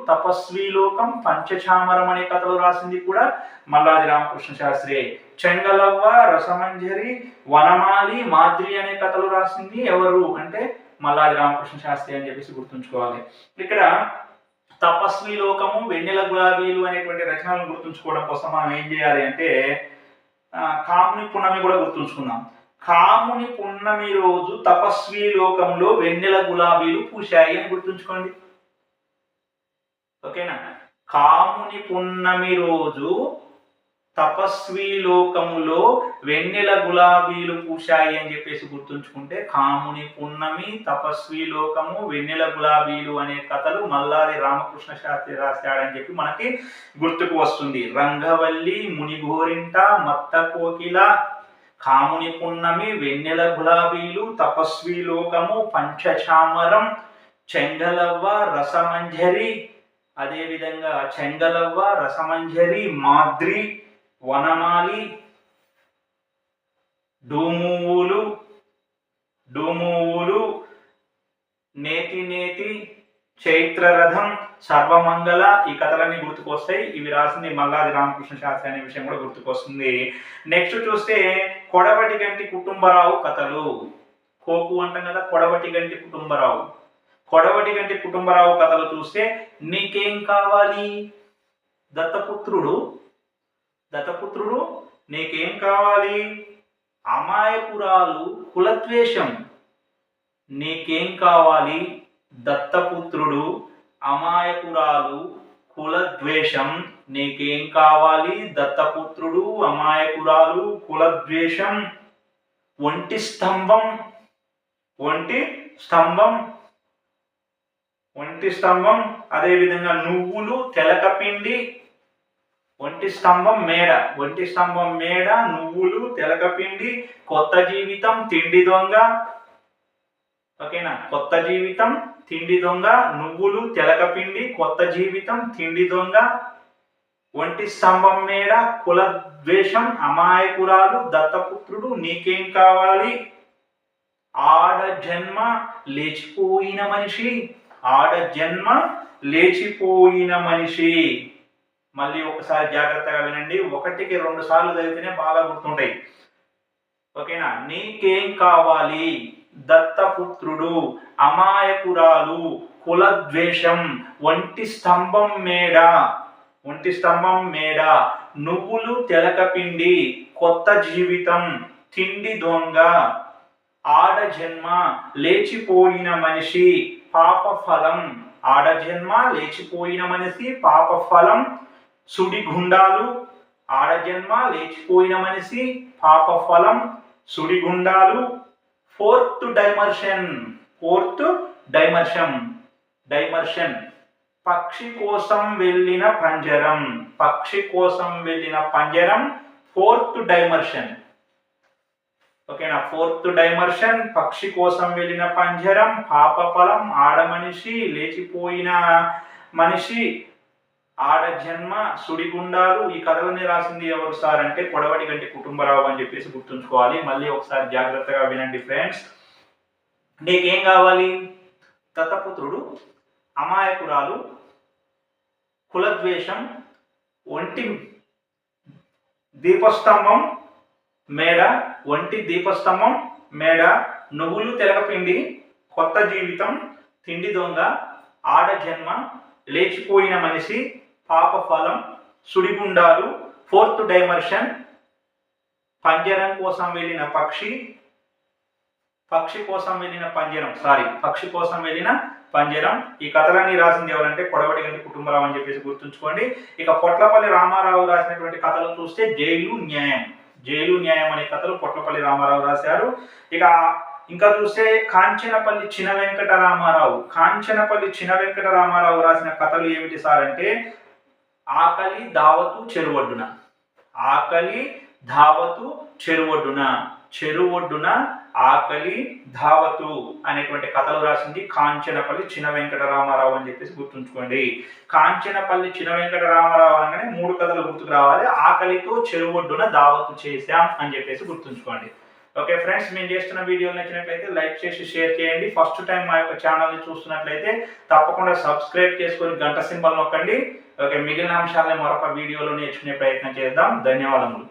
S1: తపస్వీలోకం, పంచచామరం అనే కథలు రాసింది కూడా మల్లాది రామకృష్ణ శాస్త్రి. చెంగలవ్వ, రసమంజరి, వనమాలి, మాద్రి అనే కథలు రాసింది ఎవరు అంటే మల్లాది రామకృష్ణ శాస్త్రి అని చెప్పేసి గుర్తుంచుకోవాలి. ఇక్కడ తపస్వీలోకము, వెన్నెల గులాబీలు అనేటువంటి రచనలను గుర్తుంచుకోవడం కోసం మనం ఏం చేయాలి అంటే కాముని పున్నమి కూడా గుర్తుంచుకుందాం. కాముని పున్నమి రోజు తపస్వీలోకంలో వెన్నెల గులాబీలు పూశాయి అని గుర్తుంచుకోండి. ఓకేనా? కాముని పున్నమి రోజు తపస్వీలోకములో వెన్నెల గులాబీలు పూశాయి అని చెప్పేసి గుర్తుంచుకుంటే కాముని పున్నమి, తపస్వీలోకము, వెన్నెల గులాబీలు అనే కథలు మల్లాది రామకృష్ణ శాస్త్రి రాశాడని చెప్పి మనకి గుర్తుకు వస్తుంది. రంగవల్లి, మునిగోరింట, మత్త కోకిల, కాముని పున్నమి, వెన్నెల గులాబీలు, తపస్వీలోకము, పంచచామరం, చెంగలవ్వ, రసమంజరి. అదేవిధంగా చెంగలవ్వ, రసమంజరి, మాద్రి, వనమాలి, డూమూలు, నేతి, చైత్రరథం, సర్వమంగళ ఈ కథలన్నీ గుర్తుకొస్తాయి. ఇవి రాసింది మల్లాది రామకృష్ణ శాస్త్రి అనే విషయం కూడా గుర్తుకొస్తుంది. నెక్స్ట్ చూస్తే కొడవటి గంటి కుటుంబరావు కథలు. కోకు అంటాం కదా, కొడవటి గంటి కుటుంబరావు. కొడవటి గంటి కుటుంబరావు కథలు చూస్తే నీకేం కావాలి, దత్తపుత్రుడు నీకేం కావాలి, అమాయకురాలు, కులద్వేషం. నీకేం కావాలి, దత్తపుత్రుడు, అమాయకురాలు, కులద్వేషం. నీకేం కావాలి, దత్తపుత్రుడు, అమాయకురాలు, కులద్వేషం. ఒంటి స్తంభం. అదేవిధంగా నువ్వులు, తెలకపిండి, ఒంటి స్తంభం మేడ, ఒంటి స్తంభం మేడ, నువ్వులు, తెలకపిండి, కొత్త జీవితం, తిండి దొంగ. ఓకేనా, కొత్త జీవితం, తిండి దొంగ, నువ్వులు, తెలకపిండి, కొత్త జీవితం, తిండి దొంగ. ఒంటి స్తంభం మేడ, కుల ద్వేషం, అమాయకురాలు, దత్తపుత్రుడు, నీకేం కావాలి, ఆడ జన్మ, లేచిపోయిన మనిషి, ఆడ జన్మ, లేచిపోయిన మనిషి. మళ్ళీ ఒకసారి జాగ్రత్తగా వినండి, 1కి 2 సార్లు చదివితేనే బాగా గుర్తుంటాయి. ఓకేనా, నీకేం కావాలి, దత్తపుత్రుడు, అమాయకురాలు, కులద్వేషం, ఒంటి స్తంభం మేడ, ఒంటి స్తంభం మేడ, నువ్వులు, తెలకపిండి, కొత్త జీవితం, తిండి దొంగ, ఆడ జన్మ, లేచిపోయిన మనిషి, పాప ఫలం. ఆడ జన్మ, లేచిపోయిన మనిషి, పాప ఫలం, సుడిగుండాలు. ఆడ జన్మ, లేచిపోయిన మనిషి, పాప ఫలం, సుడిగుండాలు. 4th dimension, 4th dimension, dimension, పక్షి కోసం వెళ్ళిన పంజరం, పక్షి కోసం వెళ్ళిన పంజరం, 4th డైమెన్షన్. ఓకేనా, 4th డైమెన్షన్, పక్షి కోసం వెళ్ళిన పంజరం, పాప ఫలం, ఆడ మనిషి, లేచిపోయిన మనిషి, ఆడ జన్మ, సుడిగుండాలు. ఈ కథలన్నీ రాసింది ఎవరు సార్ అంటే కొడవటి గంటి కుటుంబరావు అని చెప్పేసి గుర్తుంచుకోవాలి. మళ్ళీ ఒకసారి జాగ్రత్తగా వినండి ఫ్రెండ్స్. నీకేం కావాలి, దత్తపుత్రుడు, అమాయకురాలు, కులద్వేషం, ఒంటి దీపస్తంభం మేడ, ఒంటి దీపస్తంభం మేడ, నువ్వులు, తెలకపిండి, కొత్త జీవితం, తిండి దొంగ, ఆడ జన్మ, లేచిపోయిన మనిషి, పాప ఫలం, సుడిగుండాలు, 4th డైమెన్షన్, పంజరం కోసం వెళ్ళిన పక్షి, పక్షి కోసం వెళ్ళిన పంజరం, పక్షి కోసం వెళ్ళిన పంజరం. ఈ కథలన్నీ రాసింది ఎవరంటే కొడవటి గంటి కుటుంబరావు అని చెప్పేసి గుర్తుంచుకోండి. ఇక పొట్లపల్లి రామారావు రాసినటువంటి కథలు చూస్తే జైలు న్యాయం, జైలు న్యాయం అనే కథలు పొట్లపల్లి రామారావు రాశారు. ఇక ఇంకా చూస్తే కాంచనపల్లి చిన వెంకటరామారావు, కాంచనపల్లి చిన వెంకటరామారావు రాసిన కథలు ఏమిటి సార్ అంటే ఆకలి దావతు చెరువొడ్డున, ఆకలి ధావతు చెరువొడ్డున, చెరువొడ్డున ఆకలి ధావతు అనేటువంటి కథలు రాసింది కాంచనపల్లి చిన వెంకటరామారావు అని చెప్పేసి గుర్తుంచుకోండి. కాంచనపల్లి చిన వెంకటరామారావు అనగానే 3 కథలు గుర్తుకు రావాలి. ఆకలితో చెరువొడ్డున దావతు చేశాం అని చెప్పేసి గుర్తుంచుకోండి. ఓకే ఫ్రెండ్స్, మేము చేస్తున్న వీడియోలు నచ్చినట్లయితే లైక్ చేసి షేర్ చేయండి. ఫస్ట్ టైం మా యొక్క ఛానల్ని చూస్తున్నట్లయితే తప్పకుండా సబ్స్క్రైబ్ చేసుకొని గంట సింబల్ నొక్కండి. ఓకే, మిగిలిన అంశాలని మరొక వీడియోలో నేర్చుకునే ప్రయత్నం చేద్దాం. ధన్యవాదములు.